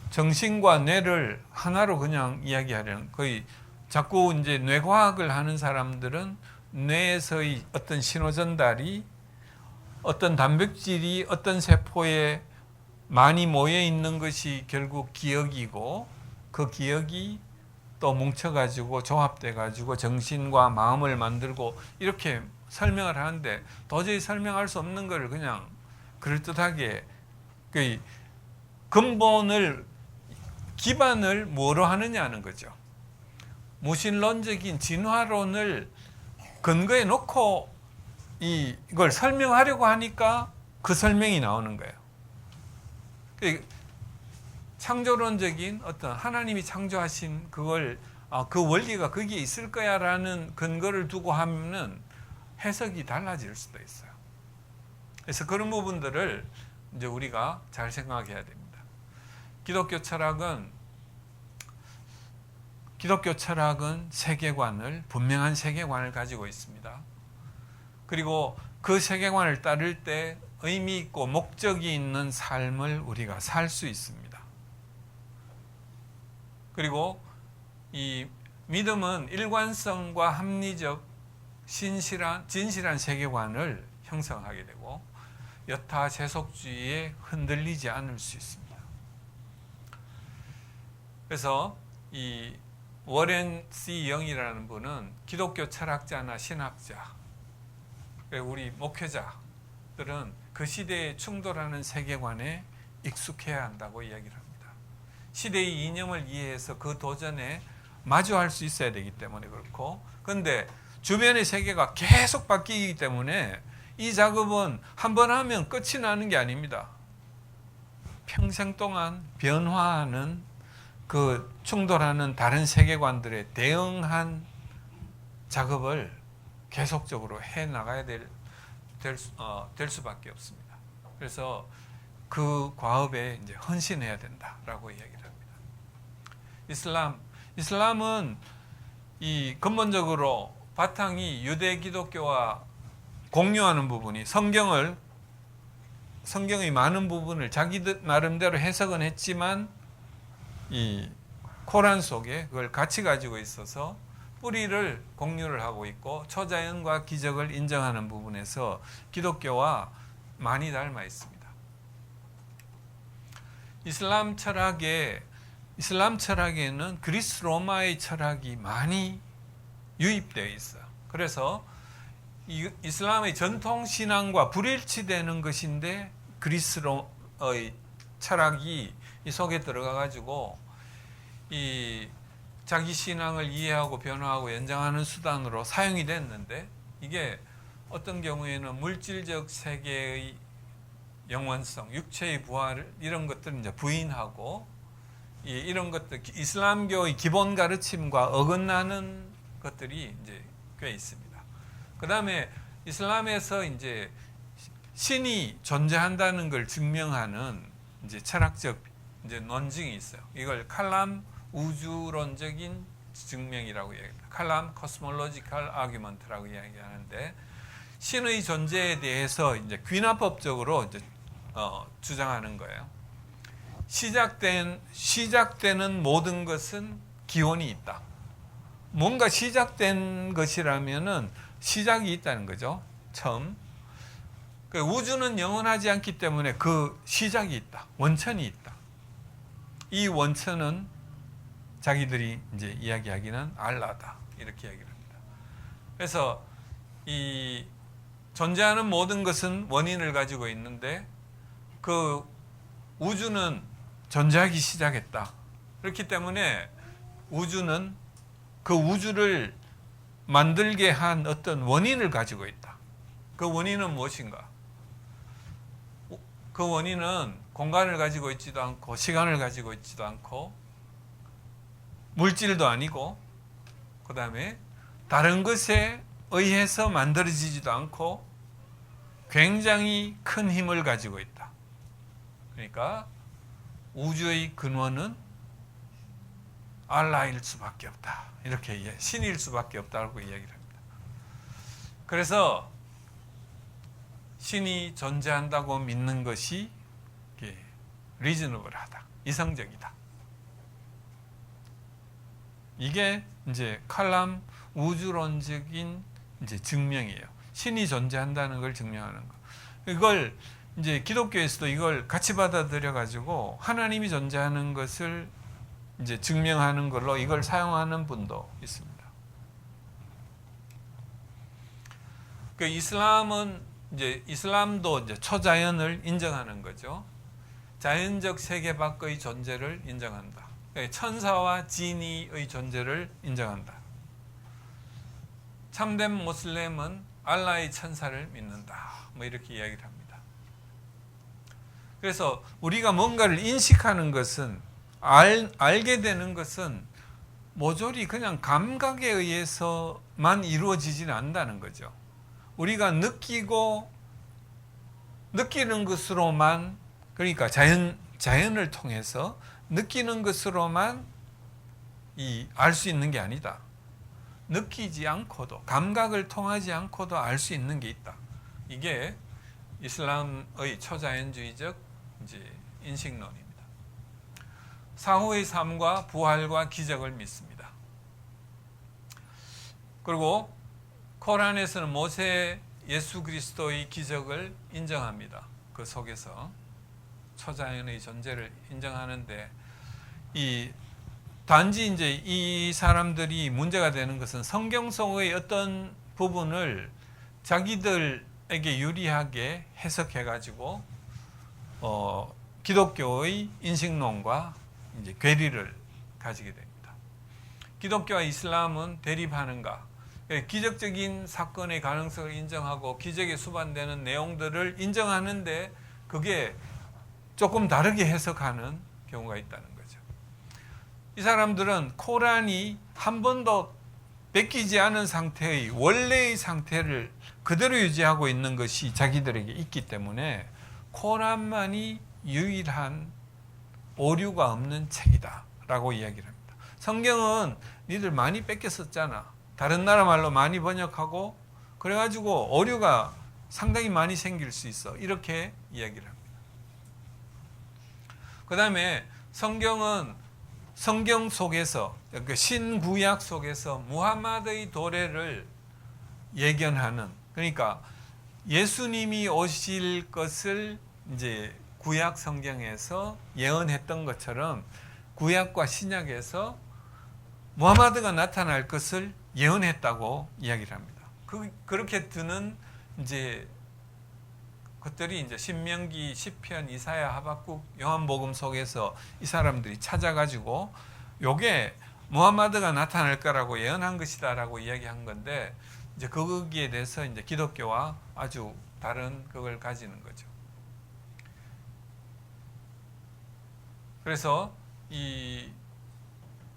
정신과 뇌를 하나로 그냥 이야기하려는, 거의 자꾸 이제 뇌과학을 하는 사람들은 뇌에서의 어떤 신호 전달이 어떤 단백질이 어떤 세포에 많이 모여 있는 것이 결국 기억이고 그 기억이 또 뭉쳐가지고 조합돼가지고 정신과 마음을 만들고 이렇게 설명을 하는데 도저히 설명할 수 없는 걸 그냥 그럴듯하게 그 근본을 기반을 뭐로 하느냐는 거죠. 무신론적인 진화론을 근거에 놓고 이걸 설명하려고 하니까 그 설명이 나오는 거예요. 창조론적인 어떤 하나님이 창조하신 그걸 그 원리가 거기에 있을 거야라는 근거를 두고 하면은 해석이 달라질 수도 있어요. 그래서 그런 부분들을 이제 우리가 잘 생각해야 됩니다. 기독교 철학은 세계관을, 분명한 세계관을 가지고 있습니다. 그리고 그 세계관을 따를 때 의미 있고 목적이 있는 삶을 우리가 살 수 있습니다. 그리고 이 믿음은 일관성과 합리적, 진실한 세계관을 형성하게 되고 여타 세속주의에 흔들리지 않을 수 있습니다. 그래서 이 워렌 C. 영이라는 분은 기독교 철학자나 신학자, 우리 목회자들은 그 시대에 충돌하는 세계관에 익숙해야 한다고 이야기를 합니다. 시대의 이념을 이해해서 그 도전에 마주할 수 있어야 되기 때문에 그렇고, 그런데 주변의 세계가 계속 바뀌기 때문에 이 작업은 한 번 하면 끝이 나는 게 아닙니다. 평생 동안 변화하는 그 충돌하는 다른 세계관들에 대응한 작업을 계속적으로 해 나가야 될 수밖에 없습니다. 그래서 그 과업에 이제 헌신해야 된다라고 이야기를 합니다. 이슬람은 이 근본적으로 바탕이 유대 기독교와 공유하는 부분이 성경의 많은 부분을 자기들 나름대로 해석은 했지만 이 코란 속에 그걸 같이 가지고 있어서 뿌리를 공유를 하고 있고 초자연과 기적을 인정하는 부분에서 기독교와 많이 닮아 있습니다. 이슬람 철학에는 그리스 로마의 철학이 많이 유입되어 있어요. 그래서 이슬람의 전통 신앙과 불일치되는 것인데 그리스의 철학이 이 속에 들어가 가지고 이 자기 신앙을 이해하고 변화하고 연장하는 수단으로 사용이 됐는데, 이게 어떤 경우에는 물질적 세계의 영원성, 육체의 부활 이런 것들을 이제 부인하고 이런 것들 이슬람교의 기본 가르침과 어긋나는 것들이 이제 꽤 있습니다. 그 다음에 이슬람에서 이제 신이 존재한다는 걸 증명하는 이제 철학적 이제 논증이 있어요. 이걸 칼람 우주론적인 증명이라고 얘기합니다. 칼람 코스몰로지컬 아규먼트라고 이야기하는데, 신의 존재에 대해서 이제 귀납법적으로 이제 주장하는 거예요. 시작되는 모든 것은 기원이 있다. 뭔가 시작된 것이라면은 시작이 있다는 거죠. 처음. 우주는 영원하지 않기 때문에 그 시작이 있다. 원천이 있다. 이 원천은 자기들이 이제 이야기하기는 알라다. 이렇게 이야기를 합니다. 그래서 이 존재하는 모든 것은 원인을 가지고 있는데 그 우주는 존재하기 시작했다. 그렇기 때문에 우주는 그 우주를 만들게 한 어떤 원인을 가지고 있다. 그 원인은 무엇인가? 그 원인은 공간을 가지고 있지도 않고 시간을 가지고 있지도 않고 물질도 아니고, 그 다음에 다른 것에 의해서 만들어지지도 않고 굉장히 큰 힘을 가지고 있다. 그러니까 우주의 근원은 알라일 수밖에 없다. 이렇게 신일 수밖에 없다고 이야기를 합니다. 그래서 신이 존재한다고 믿는 것이 리즈너블하다, 이성적이다. 이게 이제 칼람 우주론적인 이제 증명이에요. 신이 존재한다는 걸 증명하는 거. 이걸 이제 기독교에서도 이걸 같이 받아들여 가지고 하나님이 존재하는 것을 이제 증명하는 걸로 이걸 사용하는 분도 있습니다. 그 이슬람도 이제 초자연을 인정하는 거죠. 자연적 세계 밖의 존재를 인정한다. 천사와 지니의 존재를 인정한다. 참된 모슬렘은 알라의 천사를 믿는다. 뭐 이렇게 이야기를 합니다. 그래서 우리가 뭔가를 인식하는 것은 알게 되는 것은 모조리 그냥 감각에 의해서만 이루어지지는 않는다는 거죠. 우리가 느끼는 것으로만, 그러니까 자연을 통해서 느끼는 것으로만 알 수 있는 게 아니다. 느끼지 않고도, 감각을 통하지 않고도 알 수 있는 게 있다. 이게 이슬람의 초자연주의적 이제 인식론입니다. 사후의 삶과 부활과 기적을 믿습니다. 그리고 코란에서는 모세 예수 그리스도의 기적을 인정합니다. 그 속에서 초자연의 존재를 인정하는데, 단지 이제 이 사람들이 문제가 되는 것은 성경 속의 어떤 부분을 자기들에게 유리하게 해석해 가지고 기독교의 인식론과 이제 괴리를 가지게 됩니다. 기독교와 이슬람은 대립하는가? 기적적인 사건의 가능성을 인정하고 기적에 수반되는 내용들을 인정하는데 그게 조금 다르게 해석하는 경우가 있다는 거죠. 이 사람들은 코란이 한 번도 뺏기지 않은 상태의 원래의 상태를 그대로 유지하고 있는 것이 자기들에게 있기 때문에 코란만이 유일한 오류가 없는 책이다 라고 이야기를 합니다. 성경은 니들 많이 뺏겼었잖아. 다른 나라 말로 많이 번역하고 그래가지고 오류가 상당히 많이 생길 수 있어. 이렇게 이야기를 합니다. 그 다음에 성경은 성경 속에서 그 신구약 속에서 무함마드의 도래를 예견하는, 그러니까 예수님이 오실 것을 이제 구약 성경에서 예언했던 것처럼 구약과 신약에서 무함마드가 나타날 것을 예언했다고 이야기를 합니다. 그렇게 드는 이제 것들이 이제 신명기, 시편, 이사야, 하박국, 요한복음 속에서 이 사람들이 찾아가지고 요게 무함마드가 나타날 거라고 예언한 것이다라고 이야기한 건데, 이제 거기에 대해서 이제 기독교와 아주 다른 그걸 가지는 거죠. 그래서 이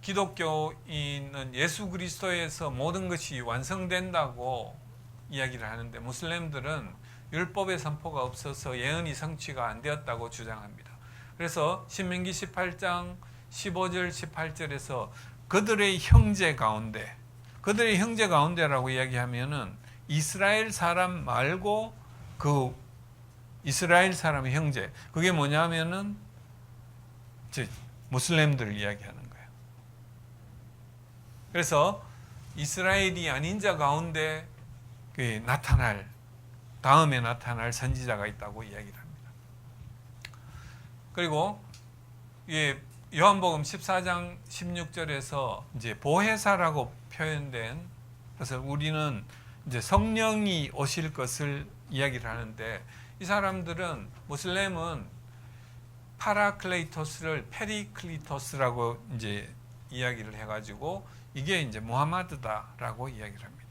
기독교인은 예수 그리스도에서 모든 것이 완성된다고 이야기를 하는데, 무슬림들은 율법의 선포가 없어서 예언이 성취가 안 되었다고 주장합니다. 그래서 신명기 18장 15절 18절에서 그들의 형제 가운데라고 이야기하면은 이스라엘 사람 말고 그 이스라엘 사람의 형제, 그게 뭐냐면은 무슬림들을 이야기하는 거예요. 그래서 이스라엘이 아닌 자 가운데 다음에 나타날 선지자가 있다고 이야기를 합니다. 그리고 요한복음 14장 16절에서 이제 보혜사라고 표현된, 그래서 우리는 이제 성령이 오실 것을 이야기를 하는데, 이 사람들은 무슬림은 파라클레이토스를 페리클리토스라고 이제 이야기를 해가지고 이게 이제 무함마드다라고 이야기를 합니다.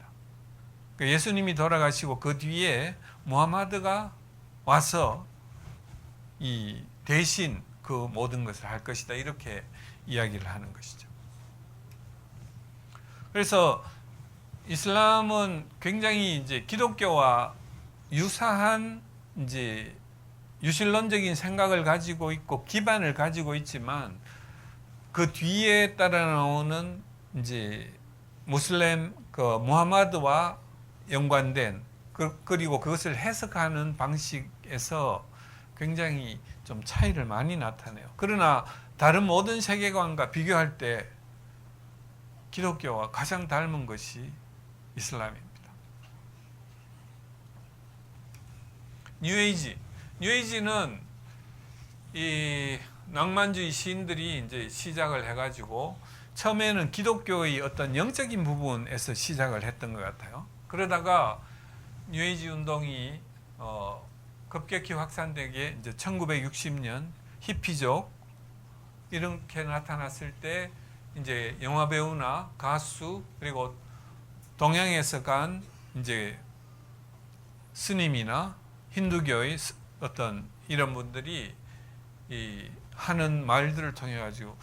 그러니까 예수님이 돌아가시고 그 뒤에 무함마드가 와서 이 대신 그 모든 것을 할 것이다, 이렇게 이야기를 하는 것이죠. 그래서 이슬람은 굉장히 이제 기독교와 유사한 이제 유실론적인 생각을 가지고 있고 기반을 가지고 있지만, 그 뒤에 따라 나오는 이제 무슬림 무함마드와 연관된 그리고 그것을 해석하는 방식에서 굉장히 좀 차이를 많이 나타내요. 그러나 다른 모든 세계관과 비교할 때 기독교와 가장 닮은 것이 이슬람입니다. 뉴에이지는 이 낭만주의 시인들이 이제 시작을 해가지고 처음에는 기독교의 어떤 영적인 부분에서 시작을 했던 것 같아요. 그러다가 뉴에이지 운동이 급격히 확산되게 이제 1960년 히피족 이렇게 나타났을 때 이제 영화 배우나 가수, 그리고 동양에서 간 이제 스님이나 힌두교의 어떤 이런 분들이 이 하는 말들을 통해 가지고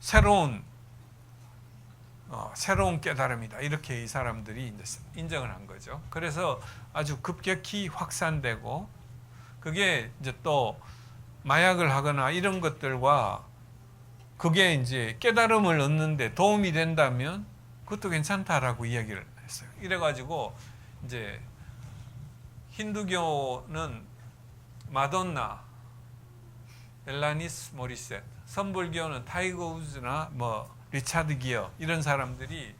새로운 깨달음이다, 이렇게 이 사람들이 이제 인정을 한 거죠. 그래서 아주 급격히 확산되고, 그게 이제 또 마약을 하거나 이런 것들과 그게 이제 깨달음을 얻는데 도움이 된다면 그것도 괜찮다라고 이야기를 했어요. 이래가지고 이제 힌두교는 마돈나, 엘라니스 모리셋, 선불교는 타이거 우즈나 리차드 기어 이런 사람들이,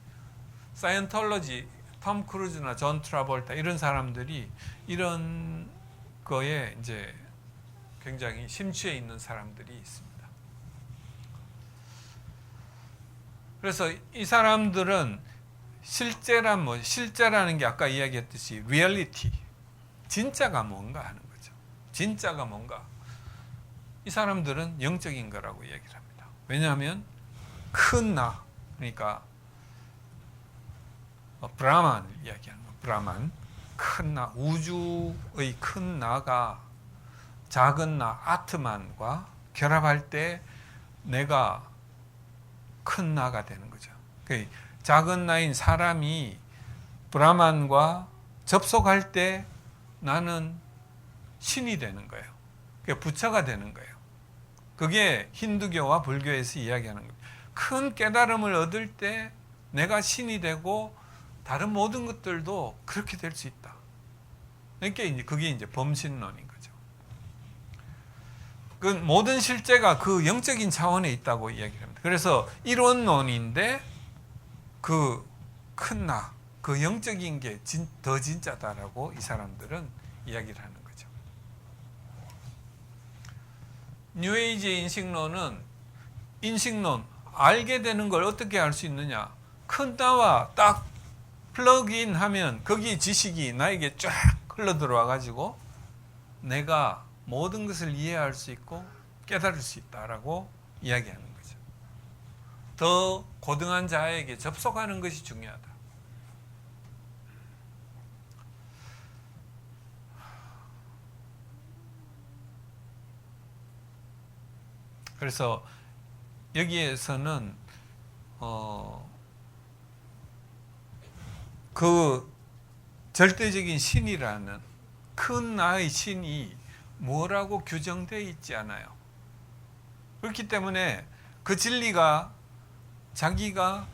사이언톨로지 톰 크루즈나 존 트라볼타 이런 사람들이 이런 거에 이제 굉장히 심취해 있는 사람들이 있습니다. 그래서 이 사람들은 실제라는 게 아까 이야기했듯이 리얼리티, 진짜가 뭔가 하는 거죠. 진짜가 뭔가. 이 사람들은 영적인 거라고 이야기를 합니다. 왜냐하면 큰 나, 그러니까 브라만을 이야기하는 거. 브라만, 큰 나, 우주의 큰 나가 작은 나, 아트만과 결합할 때 내가 큰 나가 되는 거죠. 작은 나인 사람이 브라만과 접속할 때 나는 신이 되는 거예요. 부처가 되는 거예요. 그게 힌두교와 불교에서 이야기하는 거예요. 큰 깨달음을 얻을 때 내가 신이 되고 다른 모든 것들도 그렇게 될 수 있다. 그러니까 그게 이제 범신론인 거죠. 그 모든 실제가 그 영적인 차원에 있다고 이야기를 합니다. 그래서 이론론인데 그 큰 나, 그 영적인 게 더 진짜다라고 이 사람들은 이야기를 하는 거죠. 뉴에이지의 인식론, 알게 되는 걸 어떻게 알 수 있느냐? 큰 나와 딱 플러그인 하면 거기 지식이 나에게 쫙 흘러 들어와 가지고 내가 모든 것을 이해할 수 있고 깨달을 수 있다라고 이야기하는 거죠. 더 고등한 자에게 접속하는 것이 중요하다. 그래서 여기에서는 그 절대적인 신이라는 큰 나의 신이 뭐라고 규정되어 있지 않아요. 그렇기 때문에 그 진리가 자기가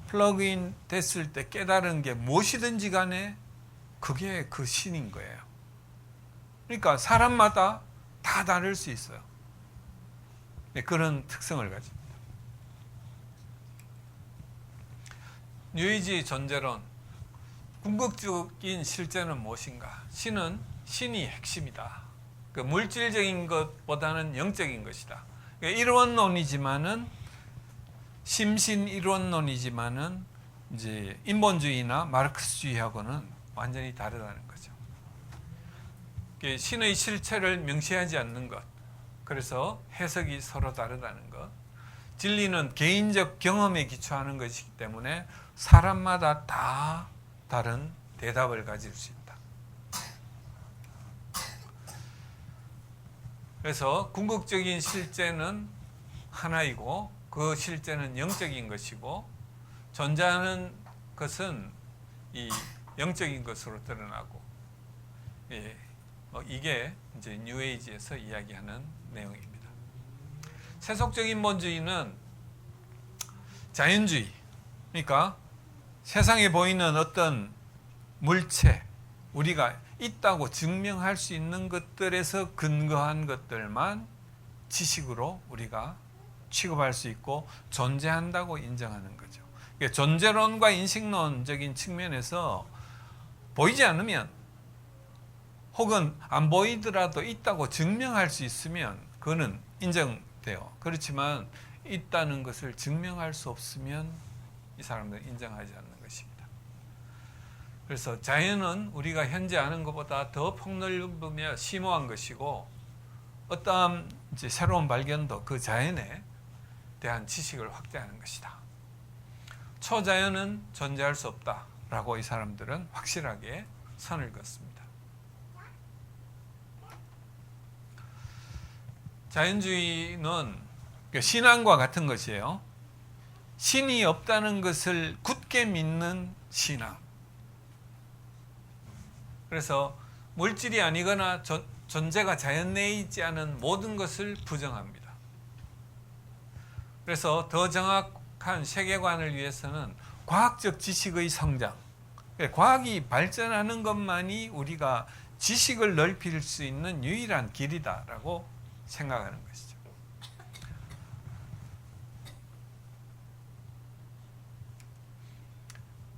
플러그인 됐을 때 깨달은 게 무엇이든지 간에 그게 그 신인 거예요. 그러니까 사람마다 다 다를 수 있어요. 그런 특성을 가집니다. 뉴에이지 전제론, 궁극적인 실제는 무엇인가? 신이 핵심이다. 그 물질적인 것보다는 영적인 것이다. 이론론이지만은 심신 이론론이지만은 이제 인본주의나 마르크스주의하고는 완전히 다르다는 거죠. 신의 실체를 명시하지 않는 것. 그래서 해석이 서로 다르다는 것. 진리는 개인적 경험에 기초하는 것이기 때문에 사람마다 다 다른 대답을 가질 수 있다. 그래서 궁극적인 실제는 하나이고 그 실제는 영적인 것이고 존재하는 것은 이 영적인 것으로 드러나고 이게 이제 뉴에이지에서 이야기하는 내용입니다. 세속적인 인본주의는 자연주의, 그러니까 세상에 보이는 어떤 물체, 우리가 있다고 증명할 수 있는 것들에서 근거한 것들만 지식으로 우리가 취급할 수 있고 존재한다고 인정하는 거죠. 그러니까 존재론과 인식론적인 측면에서 보이지 않으면 혹은 안 보이더라도 있다고 증명할 수 있으면 그거는 인정돼요. 그렇지만 있다는 것을 증명할 수 없으면 이 사람들은 인정하지 않는 것입니다. 그래서 자연은 우리가 현재 아는 것보다 더 폭넓으며 심오한 것이고 어떠한 이제 새로운 발견도 그 자연에 대한 지식을 확대하는 것이다. 초자연은 존재할 수 없다라고 이 사람들은 확실하게 선을 긋습니다. 자연주의는 신앙과 같은 것이에요. 신이 없다는 것을 굳게 믿는 신앙. 그래서 물질이 아니거나 존재가 자연 내에 있지 않은 모든 것을 부정합니다. 그래서 더 정확한 세계관을 위해서는 과학적 지식의 성장, 과학이 발전하는 것만이 우리가 지식을 넓힐 수 있는 유일한 길이다라고 생각하는 것이죠.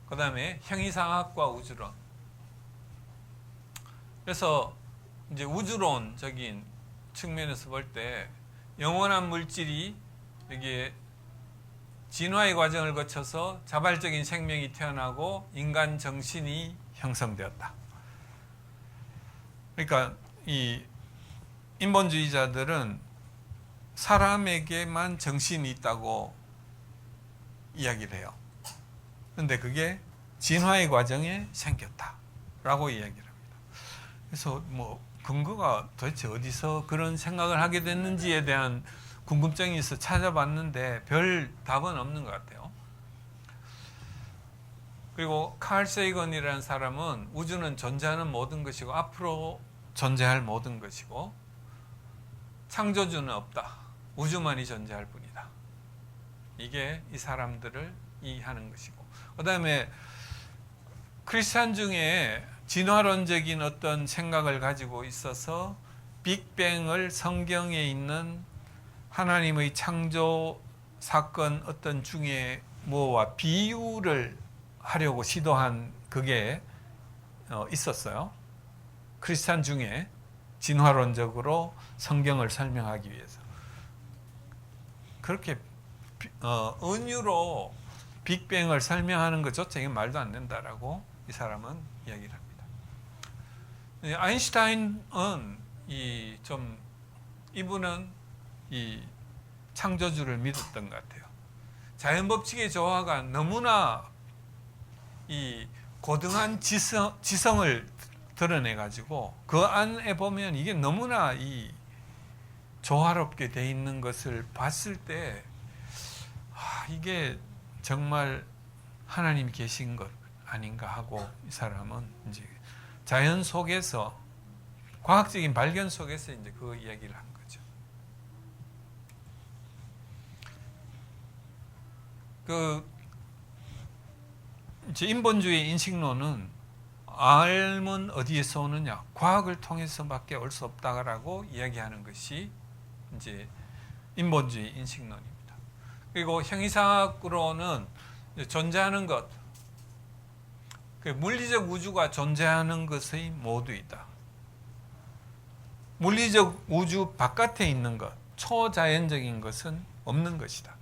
그 다음에 형이상학과 우주론. 그래서 이제 우주론적인 측면에서 볼 때 영원한 물질이 여기에 진화의 과정을 거쳐서 자발적인 생명이 태어나고 인간 정신이 형성되었다. 그러니까 이 인본주의자들은 사람에게만 정신이 있다고 이야기를 해요. 그런데 그게 진화의 과정에 생겼다라고 이야기를 합니다. 그래서 뭐 근거가 도대체 어디서 그런 생각을 하게 됐는지에 대한 궁금증이 있어 찾아봤는데 별 답은 없는 것 같아요. 그리고 칼 세이건이라는 사람은 우주는 존재하는 모든 것이고 앞으로 존재할 모든 것이고 창조주는 없다. 우주만이 존재할 뿐이다. 이게 이 사람들을 이해하는 것이고, 그 다음에 크리스찬 중에 진화론적인 어떤 생각을 가지고 있어서 빅뱅을 성경에 있는 하나님의 창조 사건 어떤 중에 뭐와 비유를 하려고 시도한 그게 있었어요. 크리스찬 중에 진화론적으로 성경을 설명하기 위해서. 그렇게 은유로 빅뱅을 설명하는 것조차 이게 말도 안 된다라고 이 사람은 이야기를 합니다. 아인슈타인은 이분은 이 창조주를 믿었던 것 같아요. 자연 법칙의 조화가 너무나 이 고등한 지성을 드러내 가지고 그 안에 보면 이게 너무나 이 조화롭게 돼 있는 것을 봤을 때 이게 정말 하나님이 계신 것 아닌가 하고 이 사람은 이제 자연 속에서 과학적인 발견 속에서 이제 그 이야기를 한 거죠. 이제 인본주의 인식론은 알은 어디에서 오느냐? 과학을 통해서밖에 올 수 없다라고 이야기하는 것이 이제 인본주의 인식론입니다. 그리고 형이상학으로는 존재하는 것, 물리적 우주가 존재하는 것의 모두이다. 물리적 우주 바깥에 있는 것, 초자연적인 것은 없는 것이다.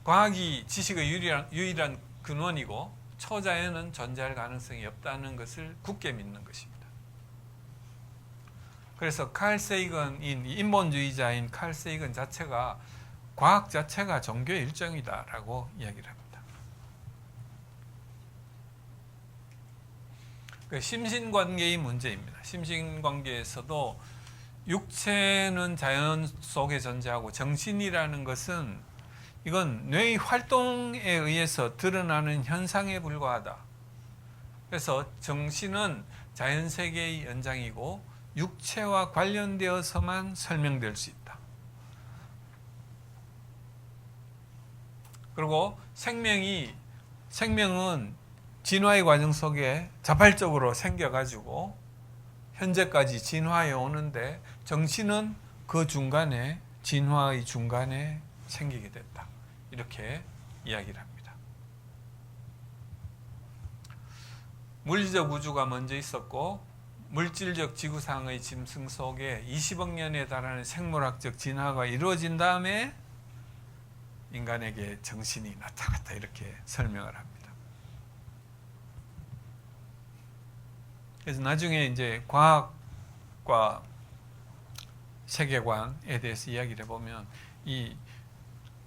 과학이 지식의 유일한 근원이고 초자연은 존재할 가능성이 없다는 것을 굳게 믿는 것입니다. 그래서 칼 세이건인 인본주의자인 칼 세이건 자체가 과학 자체가 종교의 일종이다라고 이야기를 합니다. 심신관계의 문제입니다. 심신관계에서도 육체는 자연 속에 존재하고 정신이라는 것은 이건 뇌의 활동에 의해서 드러나는 현상에 불과하다. 그래서 정신은 자연세계의 연장이고 육체와 관련되어서만 설명될 수 있다. 그리고 생명은 진화의 과정 속에 자발적으로 생겨가지고 현재까지 진화해 오는데 정신은 그 중간에 진화의 중간에 생기게 됐다. 이렇게 이야기를 합니다. 물리적 우주가 먼저 있었고 물질적 지구상의 짐승 속에 20억 년에 달하는 생물학적 진화가 이루어진 다음에 인간에게 정신이 나타났다. 이렇게 설명을 합니다. 그래서 나중에 이제 과학과 세계관에 대해서 이야기를 해보면 이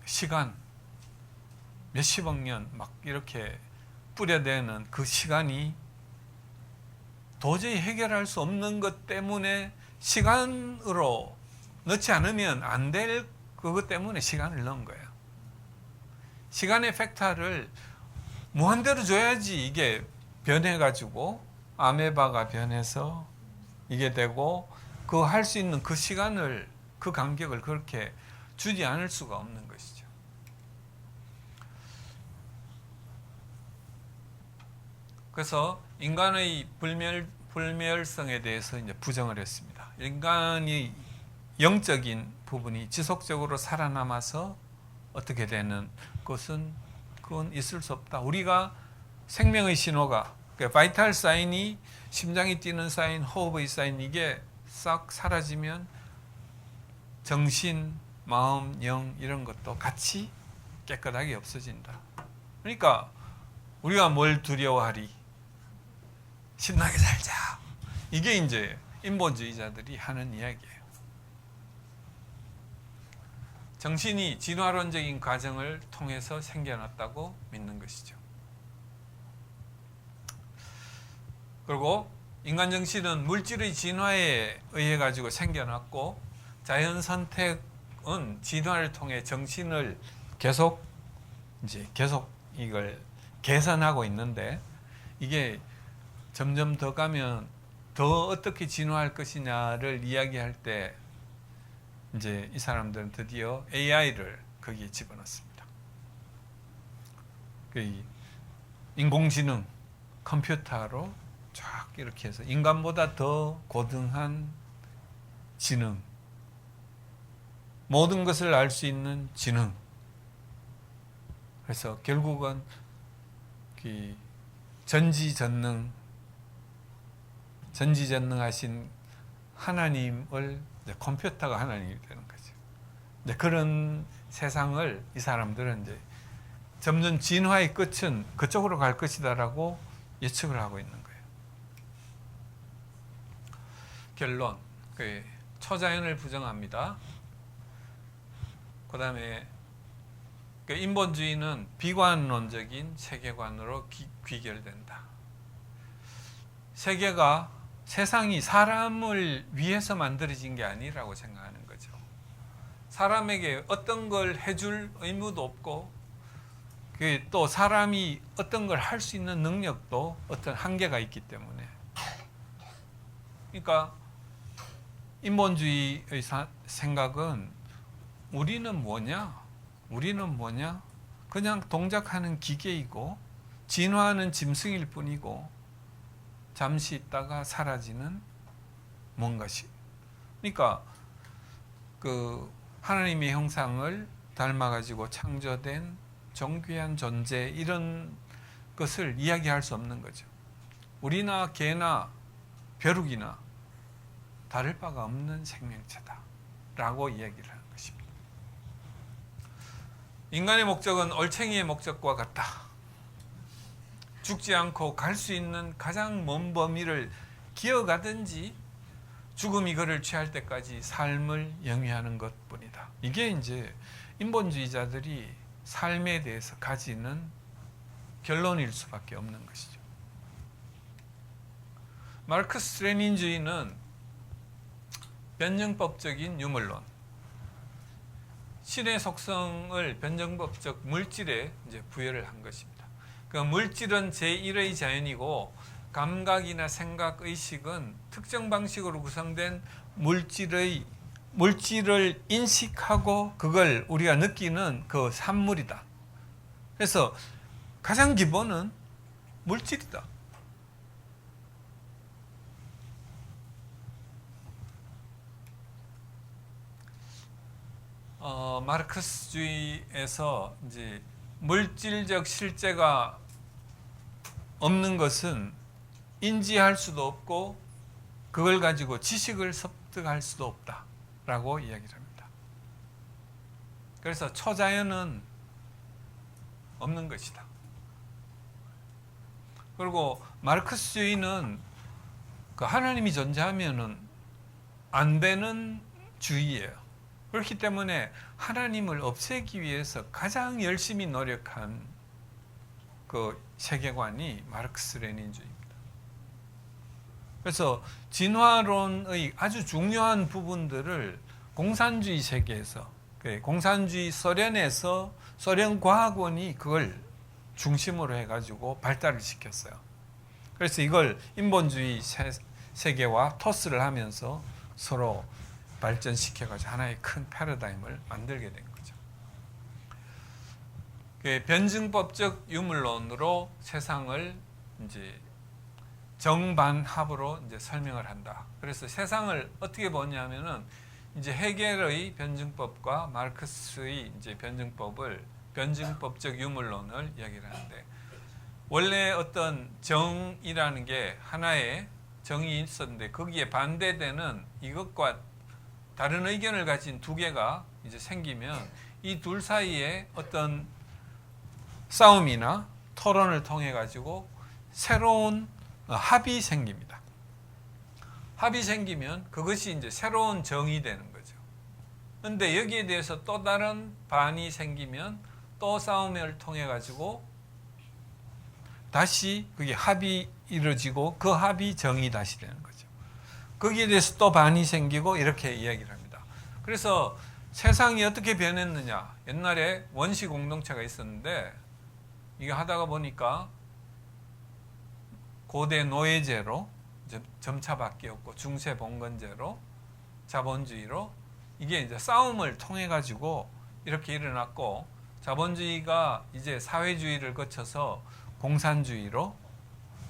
시간 몇십억 년 막 이렇게 뿌려대는 그 시간이 도저히 해결할 수 없는 것 때문에 시간으로 넣지 않으면 안 될 그것 때문에 시간을 넣은 거예요. 시간의 팩터를 무한대로 줘야지 이게 변해가지고 아메바가 변해서 이게 되고 그 할 수 있는 그 시간을 그 간격을 그렇게 주지 않을 수가 없는 것이죠. 그래서 인간의 불멸성에 대해서 이제 부정을 했습니다. 인간이 영적인 부분이 지속적으로 살아남아서 어떻게 되는 것은 그건 있을 수 없다. 우리가 생명의 신호가 바이탈 사인이 심장이 뛰는 사인, 호흡의 사인 이게 싹 사라지면 정신, 마음, 영 이런 것도 같이 깨끗하게 없어진다. 그러니까 우리가 뭘 두려워하리? 신나게 살자. 이게 이제 인본주의자들이 하는 이야기예요. 정신이 진화론적인 과정을 통해서 생겨났다고 믿는 것이죠. 그리고 인간 정신은 물질의 진화에 의해 가지고 생겨났고 자연 선택은 진화를 통해 정신을 계속 이걸 개선하고 있는데 이게 점점 더 가면 더 어떻게 진화할 것이냐를 이야기할 때 이제 이 사람들은 드디어 AI를 거기에 집어넣습니다. 인공지능 컴퓨터로 쫙 이렇게 해서 인간보다 더 고등한 지능, 모든 것을 알 수 있는 지능. 그래서 결국은 전지전능하신 하나님을 이제 컴퓨터가 하나님이 되는 거죠. 이제 그런 세상을 이 사람들은 이제 점점 진화의 끝은 그쪽으로 갈 것이다라고 예측을 하고 있는 거예요. 결론, 초자연을 부정합니다. 그 다음에 인본주의는 비관론적인 세계관으로 귀결된다. 세상이 사람을 위해서 만들어진 게 아니라고 생각하는 거죠. 사람에게 어떤 걸 해줄 의무도 없고, 또 사람이 어떤 걸 할 수 있는 능력도 어떤 한계가 있기 때문에. 그러니까 인본주의의 생각은 우리는 뭐냐? 그냥 동작하는 기계이고 진화하는 짐승일 뿐이고 잠시 있다가 사라지는 뭔가시. 그러니까 하나님의 형상을 닮아가지고 창조된 존귀한 존재, 이런 것을 이야기할 수 없는 거죠. 우리나 개나 벼룩이나 다를 바가 없는 생명체다라고 이야기를 하는 것입니다. 인간의 목적은 올챙이의 목적과 같다. 죽지 않고 갈 수 있는 가장 먼 범위를 기어가든지 죽음이 그를 취할 때까지 삶을 영위하는 것뿐이다. 이게 이제 인본주의자들이 삶에 대해서 가지는 결론일 수밖에 없는 것이죠. 마르크스 레닌주의는 변증법적인 유물론, 신의 속성을 변증법적 물질에 이제 부여를 한 것입니다. 그 물질은 제1의 자연이고 감각이나 생각, 의식은 특정 방식으로 구성된 물질을 인식하고 그걸 우리가 느끼는 그 산물이다. 그래서 가장 기본은 물질이다. 마르크스주의에서 이제 물질적 실제가 없는 것은 인지할 수도 없고 그걸 가지고 지식을 습득할 수도 없다라고 이야기를 합니다. 그래서 초자연은 없는 것이다. 그리고 마르크스주의는 하나님이 존재하면은 안 되는 주의예요. 그렇기 때문에 하나님을 없애기 위해서 가장 열심히 노력한 그 세계관이 마르크스 레닌주의입니다. 그래서 진화론의 아주 중요한 부분들을 공산주의 세계에서, 공산주의 소련에서 소련 과학원이 그걸 중심으로 해가지고 발달을 시켰어요. 그래서 이걸 인본주의 세계와 토스를 하면서 서로 발전시켜가지고 하나의 큰 패러다임을 만들게 된 거죠. 변증법적 유물론으로 세상을 이제 정반합으로 이제 설명을 한다. 그래서 세상을 어떻게 보냐면은 이제 헤겔의 변증법과 마르크스의 이제 변증법적 유물론을 이야기를 하는데, 원래 어떤 정이라는 게 하나의 정이 있었는데 거기에 반대되는 이것과 다른 의견을 가진 두 개가 이제 생기면 이 둘 사이에 어떤 싸움이나 토론을 통해 가지고 새로운 합이 생깁니다. 합이 생기면 그것이 이제 새로운 정이 되는 거죠. 그런데 여기에 대해서 또 다른 반이 생기면 또 싸움을 통해 가지고 다시 그게 합이 이루어지고 그 합이 정이 다시 되는 거죠. 거기에 대해서 또 반이 생기고 이렇게 이야기를 합니다. 그래서 세상이 어떻게 변했느냐. 옛날에 원시 공동체가 있었는데 이게 하다가 보니까 고대 노예제로 점차 바뀌었고 중세 봉건제로 자본주의로 이게 이제 싸움을 통해 가지고 이렇게 일어났고, 자본주의가 이제 사회주의를 거쳐서 공산주의로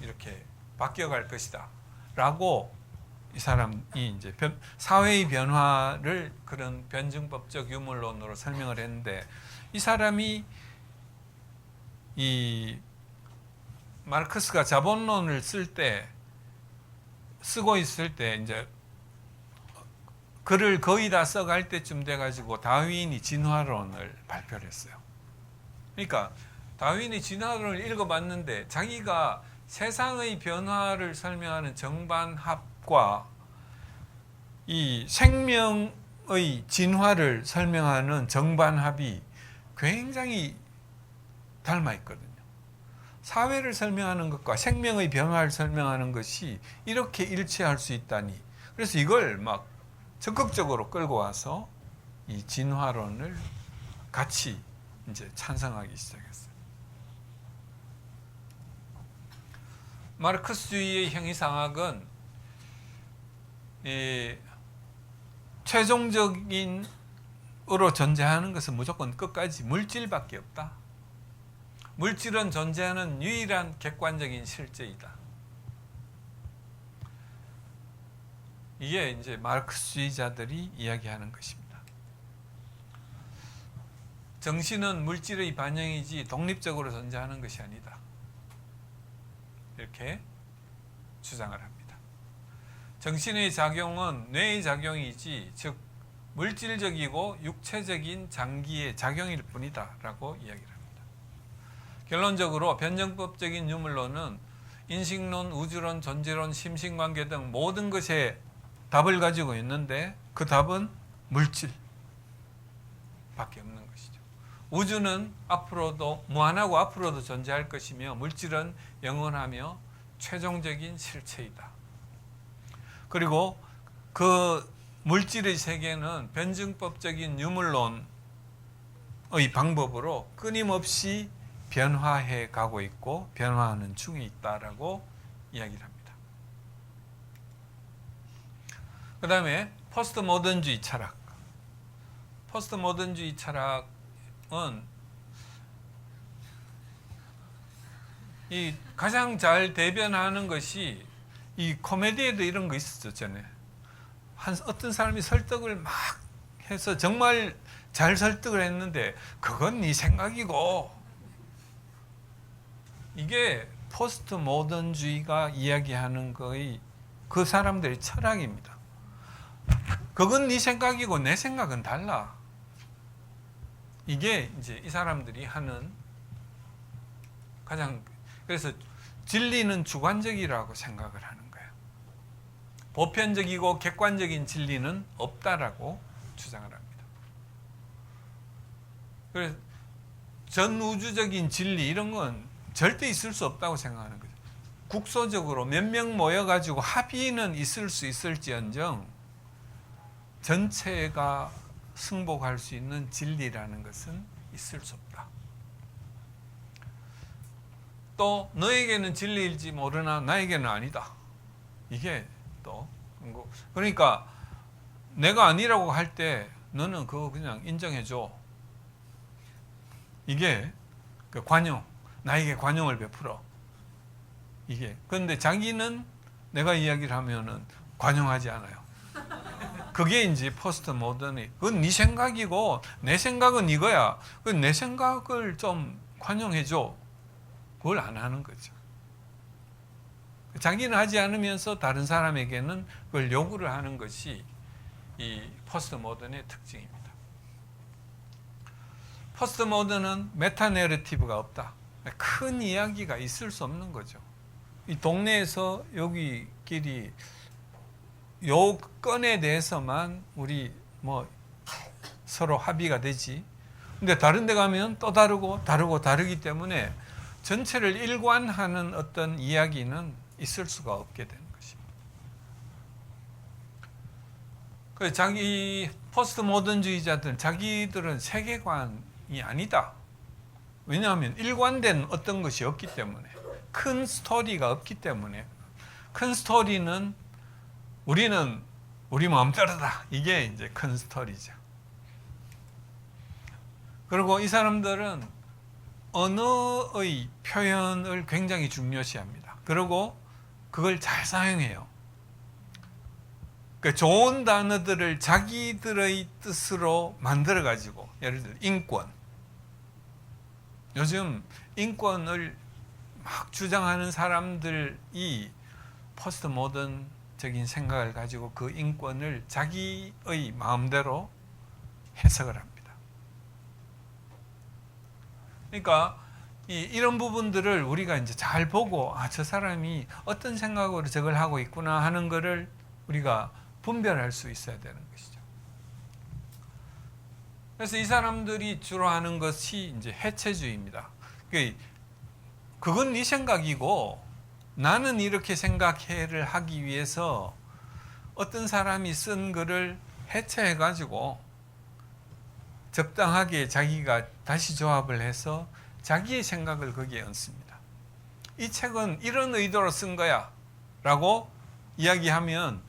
이렇게 바뀌어갈 것이다 라고 이 사람이 이제 사회의 변화를 그런 변증법적 유물론으로 설명을 했는데, 이 사람이 이 마르크스가 자본론을 쓰고 있을 때 이제 글을 거의 다 써갈 때쯤 돼가지고 다윈이 진화론을 발표를 했어요. 그러니까 다윈이 진화론을 읽어봤는데 자기가 세상의 변화를 설명하는 정반합과 이 생명의 진화를 설명하는 정반합이 굉장히 닮아 있거든요. 사회를 설명하는 것과 생명의 변화를 설명하는 것이 이렇게 일치할 수 있다니. 그래서 이걸 막 적극적으로 끌고 와서 이 진화론을 같이 이제 찬성하기 시작했어요. 마르크스주의의 행위상학은 최종적인으로 존재하는 것은 무조건 끝까지 물질밖에 없다. 물질은 존재하는 유일한 객관적인 실제이다. 이게 이제 마르크스주의자들이 이야기하는 것입니다. 정신은 물질의 반영이지 독립적으로 존재하는 것이 아니다. 이렇게 주장을 합니다. 정신의 작용은 뇌의 작용이지, 즉 물질적이고 육체적인 장기의 작용일 뿐이다 라고 이야기를 합니다. 결론적으로 변증법적인 유물론은 인식론, 우주론, 존재론, 심신관계 등 모든 것에 답을 가지고 있는데 그 답은 물질밖에 없는 것이죠. 우주는 앞으로도 무한하고 앞으로도 존재할 것이며 물질은 영원하며 최종적인 실체이다. 그리고 그 물질의 세계는 변증법적인 유물론의 방법으로 끊임없이 변화해 가고 있고 변화하는 중에 있다라고 이야기를 합니다. 그 다음에 포스트 모던주의 철학. 포스트 모던주의 철학은 이 가장 잘 대변하는 것이 이 코미디에도 이런 거 있었잖아요. 어떤 사람이 설득을 막 해서 정말 잘 설득을 했는데 그건 네 생각이고, 이게 포스트 모던주의가 이야기하는 거의 그 사람들의 철학입니다. 그건 네 생각이고 내 생각은 달라. 이게 이제 이 사람들이 하는 가장, 그래서 진리는 주관적이라고 생각을 하는 거예요. 보편적이고 객관적인 진리는 없다라고 주장을 합니다. 그래서 전우주적인 진리 이런 건 절대 있을 수 없다고 생각하는 거죠. 국소적으로 몇 명 모여가지고 합의는 있을 수 있을지언정 전체가 승복할 수 있는 진리라는 것은 있을 수 없다. 또 너에게는 진리일지 모르나 나에게는 아니다. 이게 또 그러니까 내가 아니라고 할 때 너는 그거 그냥 인정해줘. 이게 그 관용, 나에게 관용을 베풀어. 이게 그런데 자기는 내가 이야기를 하면은 관용하지 않아요. 그게 이제 포스트 모던이, 그건 네 생각이고 내 생각은 이거야. 내 생각을 좀 관용해줘. 그걸 안 하는 거죠. 자기는 하지 않으면서 다른 사람에게는 그걸 요구를 하는 것이 이 포스트 모던의 특징입니다. 포스트 모던은 메타 내러티브가 없다. 큰 이야기가 있을 수 없는 거죠. 이 동네에서 여기끼리 요 건에 대해서만 우리 뭐 서로 합의가 되지. 근데 다른 데 가면 또 다르기 때문에 전체를 일관하는 어떤 이야기는 있을 수가 없게 되는 것입니다. 그래서 자기 포스트 모던주의자들은 자기들은 세계관이 아니다. 왜냐하면 일관된 어떤 것이 없기 때문에, 큰 스토리가 없기 때문에. 큰 스토리는 우리는 우리 마음대로다. 이게 이제 큰 스토리죠. 그리고 이 사람들은 언어의 표현을 굉장히 중요시합니다. 그리고 그걸 잘 사용해요. 그 좋은 단어들을 자기들의 뜻으로 만들어 가지고, 예를 들어 인권, 요즘 인권을 막 주장하는 사람들이 포스트 모던적인 생각을 가지고 그 인권을 자기의 마음대로 해석을 합니다. 그러니까 이런 부분들을 우리가 이제 잘 보고, 저 사람이 어떤 생각으로 저걸 하고 있구나 하는 것을 우리가 분별할 수 있어야 되는 것이죠. 그래서 이 사람들이 주로 하는 것이 이제 해체주의입니다. 그건 네 생각이고 나는 이렇게 생각해를 하기 위해서 어떤 사람이 쓴 글을 해체해 가지고 적당하게 자기가 다시 조합을 해서 자기의 생각을 거기에 얹습니다. 이 책은 이런 의도로 쓴 거야 라고 이야기하면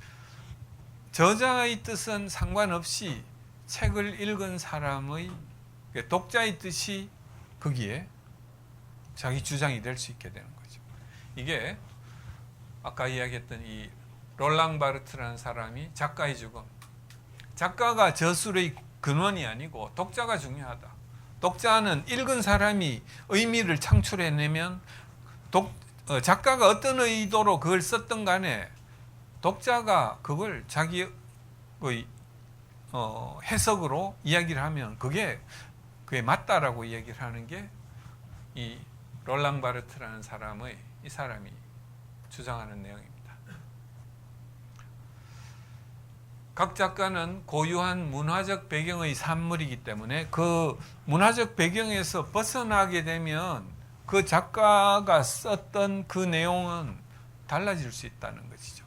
저자의 뜻은 상관없이 책을 읽은 사람의 독자의 뜻이 거기에 자기 주장이 될 수 있게 되는 거죠. 이게 아까 이야기했던 이 롤랑 바르트라는 사람이 작가의 죽음, 작가가 저술의 근원이 아니고 독자가 중요하다. 독자는 읽은 사람이 의미를 창출해내면 작가가 어떤 의도로 그걸 썼던 간에 독자가 그걸 자기의 해석으로 이야기를 하면 그게 맞다라고 이야기를 하는 게 이 롤랑 바르트라는 이 사람이 주장하는 내용입니다. 각 작가는 고유한 문화적 배경의 산물이기 때문에 그 문화적 배경에서 벗어나게 되면 그 작가가 썼던 그 내용은 달라질 수 있다는 것이죠.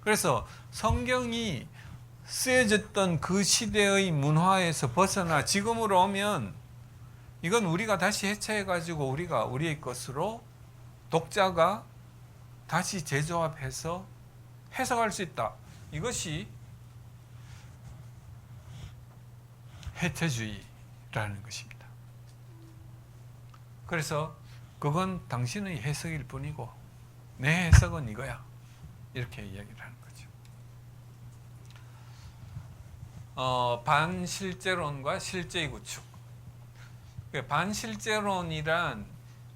그래서 성경이 쓰여졌던 그 시대의 문화에서 벗어나 지금으로 오면 이건 우리가 다시 해체해가지고 우리가 우리의 것으로 독자가 다시 재조합해서 해석할 수 있다. 이것이 해체주의라는 것입니다. 그래서 그건 당신의 해석일 뿐이고 내 해석은 이거야. 이렇게 이야기를 하는 거죠. 반실제론과 실제의 구축. 반실제론이란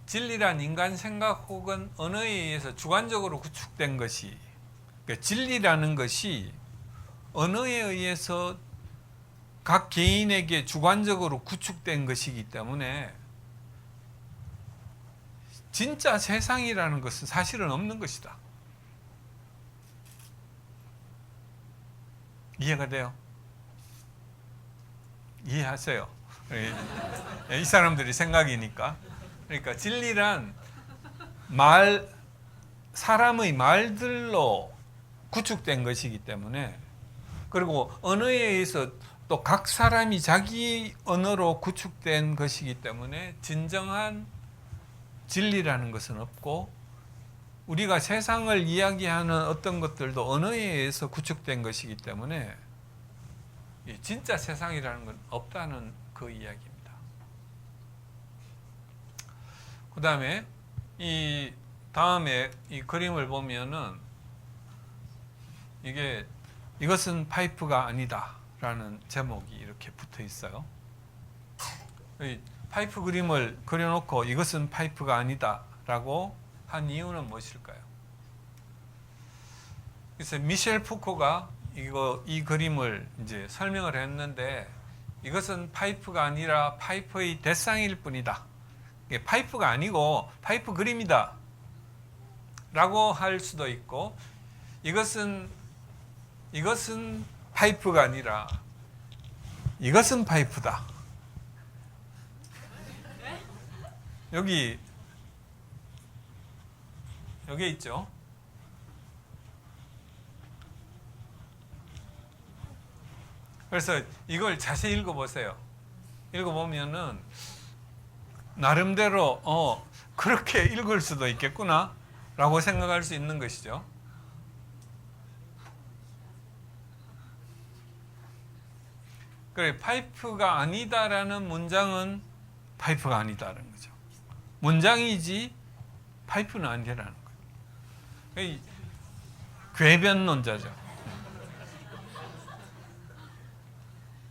진리란 인간 생각 혹은 언어에 의해서 주관적으로 구축된 것이, 진리라는 것이 언어에 의해서 각 개인에게 주관적으로 구축된 것이기 때문에 진짜 세상이라는 것은 사실은 없는 것이다. 이해가 돼요? 이해하세요? 이 사람들이 생각이니까. 그러니까 진리란 사람의 말들로 구축된 것이기 때문에, 그리고 언어에 의해서 또 각 사람이 자기 언어로 구축된 것이기 때문에 진정한 진리라는 것은 없고, 우리가 세상을 이야기하는 어떤 것들도 언어에 의해서 구축된 것이기 때문에 진짜 세상이라는 건 없다는 그 이야기입니다. 그 다음에 다음에 이 그림을 보면은 이것은 파이프가 아니다 라는 제목이 이렇게 붙어 있어요. 이 파이프 그림을 그려놓고 이것은 파이프가 아니다 라고 한 이유는 무엇일까요? 그래서 미셸 푸코가 이 그림을 이제 설명을 했는데, 이것은 파이프가 아니라 파이프의 대상일 뿐이다. 이게 파이프가 아니고 파이프 그림이다 라고 할 수도 있고, 이것은 파이프가 아니라 이것은 파이프다. 여기 있죠. 그래서 이걸 자세히 읽어보세요. 읽어보면은 나름대로 그렇게 읽을 수도 있겠구나 라고 생각할 수 있는 것이죠. 그래, 파이프가 아니다라는 문장은 파이프가 아니다라는 거죠. 문장이지 파이프는 아니라는 거예요. 궤변론자죠.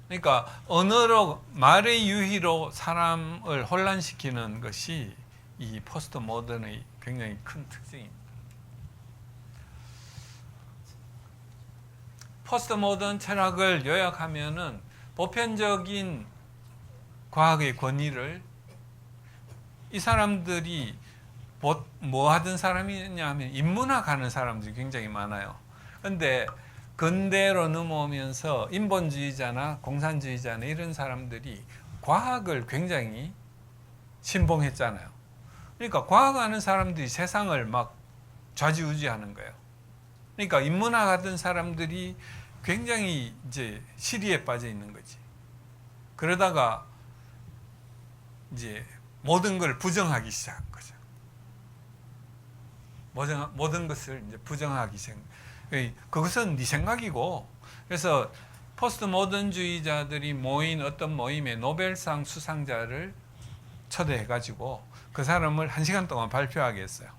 그러니까 언어로 말의 유희로 사람을 혼란시키는 것이 이 포스트 모던의 굉장히 큰 특징입니다. 포스트 모던 철학을 요약하면은 보편적인 과학의 권위를 이 사람들이 뭐 하던 사람이냐 하면 인문학 하는 사람들이 굉장히 많아요. 근데 근대로 넘어오면서 인본주의자나 공산주의자나 이런 사람들이 과학을 굉장히 신봉했잖아요. 그러니까 과학하는 사람들이 세상을 막 좌지우지하는 거예요. 그러니까 인문학 하던 사람들이 굉장히 이제 시리에 빠져 있는 거지. 그러다가 이제 모든 걸 부정하기 시작한 거죠. 모든 것을 이제 부정하기 시작. 그것은 네 생각이고. 그래서 포스트 모던주의자들이 모인 어떤 모임에 노벨상 수상자를 초대해가지고 그 사람을 1시간 동안 발표하게 했어요.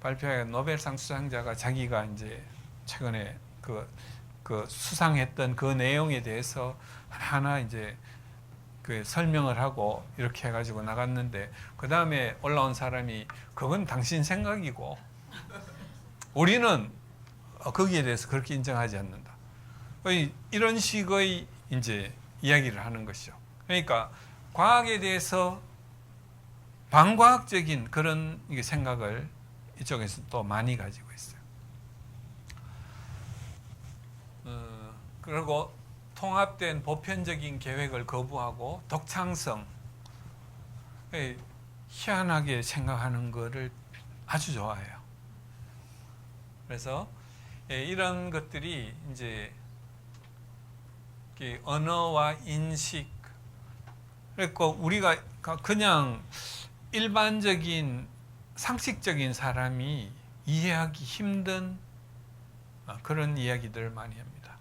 발표해 노벨상 수상자가 자기가 이제 최근에 그 수상했던 그 내용에 대해서 하나 이제 그 설명을 하고 이렇게 해가지고 나갔는데 그 다음에 올라온 사람이 그건 당신 생각이고 우리는 거기에 대해서 그렇게 인정하지 않는다. 이런 식의 이제 이야기를 하는 것이죠. 그러니까 과학에 대해서 반과학적인 그런 생각을 이쪽에서 또 많이 가지고 있어요. 그리고 통합된 보편적인 계획을 거부하고 독창성, 희한하게 생각하는 것을 아주 좋아해요. 그래서 이런 것들이 이제 언어와 인식, 그리고 우리가 그냥 일반적인 상식적인 사람이 이해하기 힘든 그런 이야기들을 많이 합니다.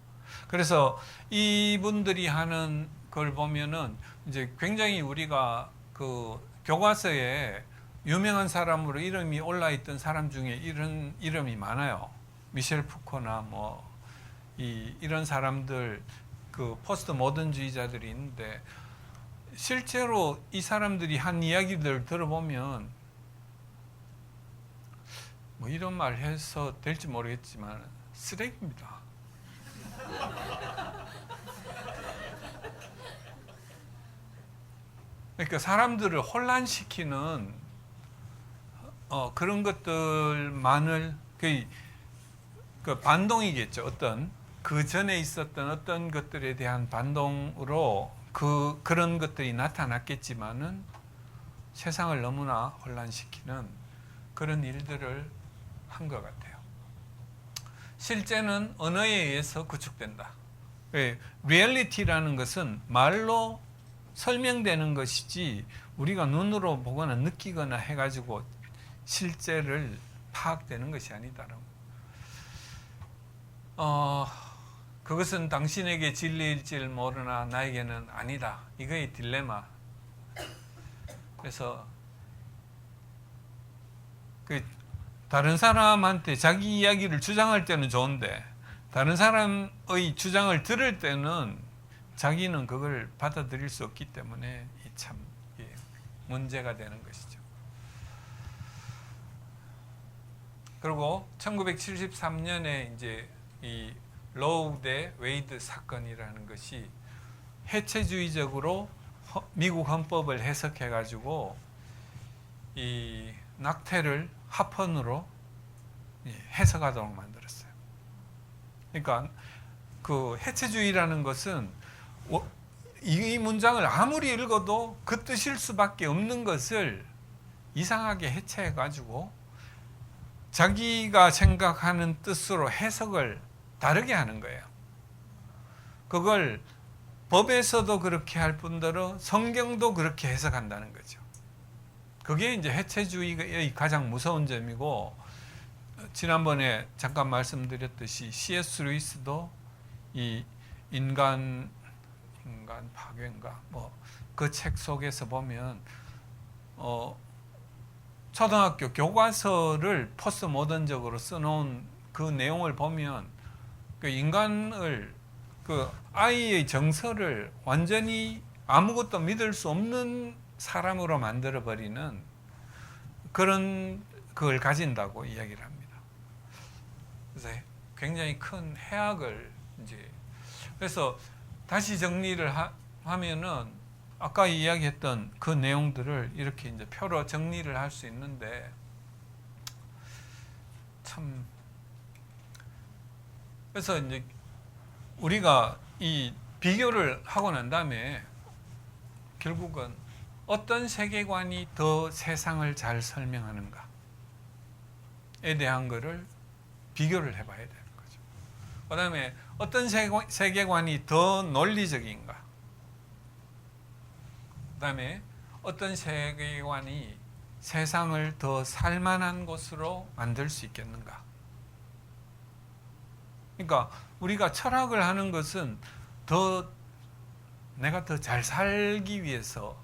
그래서 이분들이 하는 걸 보면은 이제 굉장히 우리가 그 교과서에 유명한 사람으로 이름이 올라있던 사람 중에 이런 이름이 많아요. 미셸 푸코나 뭐 이런 사람들 그 포스트 모던주의자들이 있는데 실제로 이 사람들이 한 이야기들을 들어보면 뭐 이런 말 해서 될지 모르겠지만 쓰레기입니다. 그러니까 사람들을 혼란시키는 그런 것들만을 그 반동이겠죠. 어떤 그 전에 있었던 어떤 것들에 대한 반동으로 그런 것들이 나타났겠지만은 세상을 너무나 혼란시키는 그런 일들을 한 것 같아요. 실제는 언어에 의해서 구축된다. 리얼리티라는 것은 말로 설명되는 것이지 우리가 눈으로 보거나 느끼거나 해가지고 실제를 파악되는 것이 아니다라고. 그것은 당신에게 진리일지를 모르나 나에게는 아니다. 이거의 딜레마. 그래서 다른 사람한테 자기 이야기를 주장할 때는 좋은데 다른 사람의 주장을 들을 때는 자기는 그걸 받아들일 수 없기 때문에 참 문제가 되는 것이죠. 그리고 1973년에 이제 이 로우 대 웨이드 사건이라는 것이 해체주의적으로 미국 헌법을 해석해 가지고 이 낙태를 합헌으로 해석하도록 만들었어요. 그러니까 그 해체주의라는 것은 이 문장을 아무리 읽어도 그 뜻일 수밖에 없는 것을 이상하게 해체해 가지고 자기가 생각하는 뜻으로 해석을 다르게 하는 거예요. 그걸 법에서도 그렇게 할 뿐더러 성경도 그렇게 해석한다는 거죠. 그게 이제 해체주의의 가장 무서운 점이고, 지난번에 잠깐 말씀드렸듯이 C.S. 루이스도 이 인간 파괴인가 그 책 속에서 보면 초등학교 교과서를 포스트 모던적으로 써놓은 그 내용을 보면 그 인간을 그 아이의 정서를 완전히 아무것도 믿을 수 없는 사람으로 만들어 버리는 그런 그걸 가진다고 이야기를 합니다. 그래서 굉장히 큰 해악을 이제 그래서 다시 정리를 하면은 아까 이야기했던 그 내용들을 이렇게 이제 표로 정리를 할 수 있는데 참 그래서 이제 우리가 이 비교를 하고 난 다음에 결국은 어떤 세계관이 더 세상을 잘 설명하는가에 대한 거를 비교를 해봐야 되는 거죠. 그 다음에 어떤 세계관이 더 논리적인가, 그 다음에 어떤 세계관이 세상을 더 살만한 곳으로 만들 수 있겠는가. 그러니까 우리가 철학을 하는 것은 내가 더 잘 살기 위해서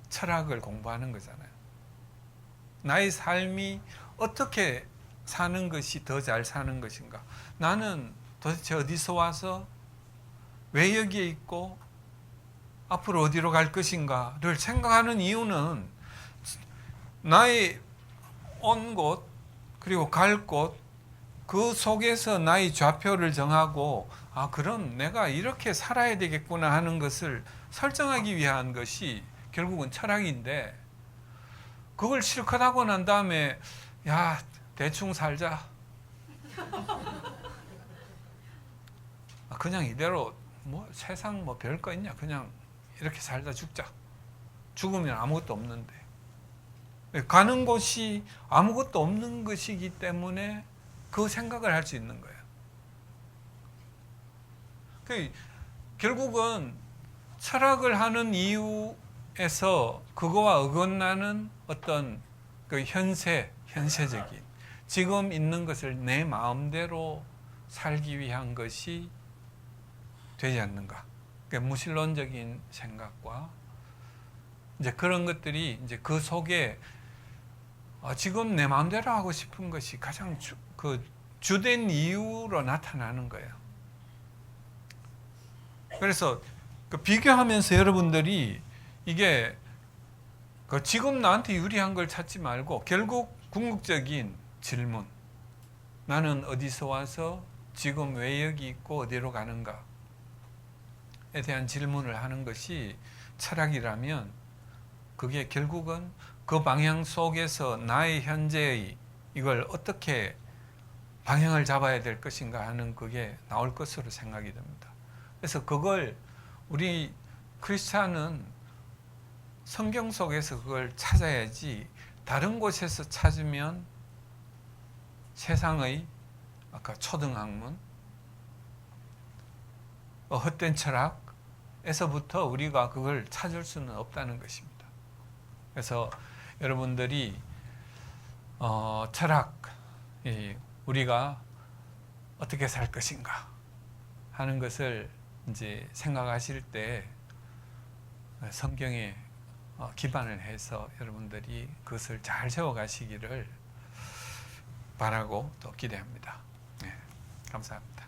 철학을 공부하는 거잖아요. 나의 삶이 어떻게 사는 것이 더 잘 사는 것인가. 나는 도대체 어디서 와서 왜 여기에 있고 앞으로 어디로 갈 것인가를 생각하는 이유는 나의 온 곳 그리고 갈 곳 그 속에서 나의 좌표를 정하고 그럼 내가 이렇게 살아야 되겠구나 하는 것을 설정하기 위한 것이 결국은 철학인데 그걸 실컷 하고 난 다음에 야 대충 살자 그냥 이대로 뭐 세상 뭐 별거 있냐 그냥 이렇게 살다 죽자 죽으면 아무것도 없는데 가는 곳이 아무것도 없는 것이기 때문에 그 생각을 할 수 있는 거예요. 결국은 철학을 하는 이유에서 그거와 어긋나는 어떤 그 현세적인 지금 있는 것을 내 마음대로 살기 위한 것이 되지 않는가. 그러니까 무신론적인 생각과 이제 그런 것들이 이제 그 속에 지금 내 마음대로 하고 싶은 것이 가장 주된 이유로 나타나는 거예요. 그래서 비교하면서 여러분들이 이게 지금 나한테 유리한 걸 찾지 말고 결국 궁극적인 질문, 나는 어디서 와서 지금 왜 여기 있고 어디로 가는가에 대한 질문을 하는 것이 철학이라면 그게 결국은 그 방향 속에서 나의 현재의 이걸 어떻게 방향을 잡아야 될 것인가 하는 그게 나올 것으로 생각이 됩니다. 그래서 그걸 우리 크리스찬은 성경 속에서 그걸 찾아야지 다른 곳에서 찾으면 세상의 아까 초등학문, 헛된 철학에서부터 우리가 그걸 찾을 수는 없다는 것입니다. 그래서 여러분들이 철학, 우리가 어떻게 살 것인가 하는 것을 이제 생각하실 때 성경에 기반을 해서 여러분들이 그것을 잘 세워가시기를 바라고 또 기대합니다. 네, 감사합니다.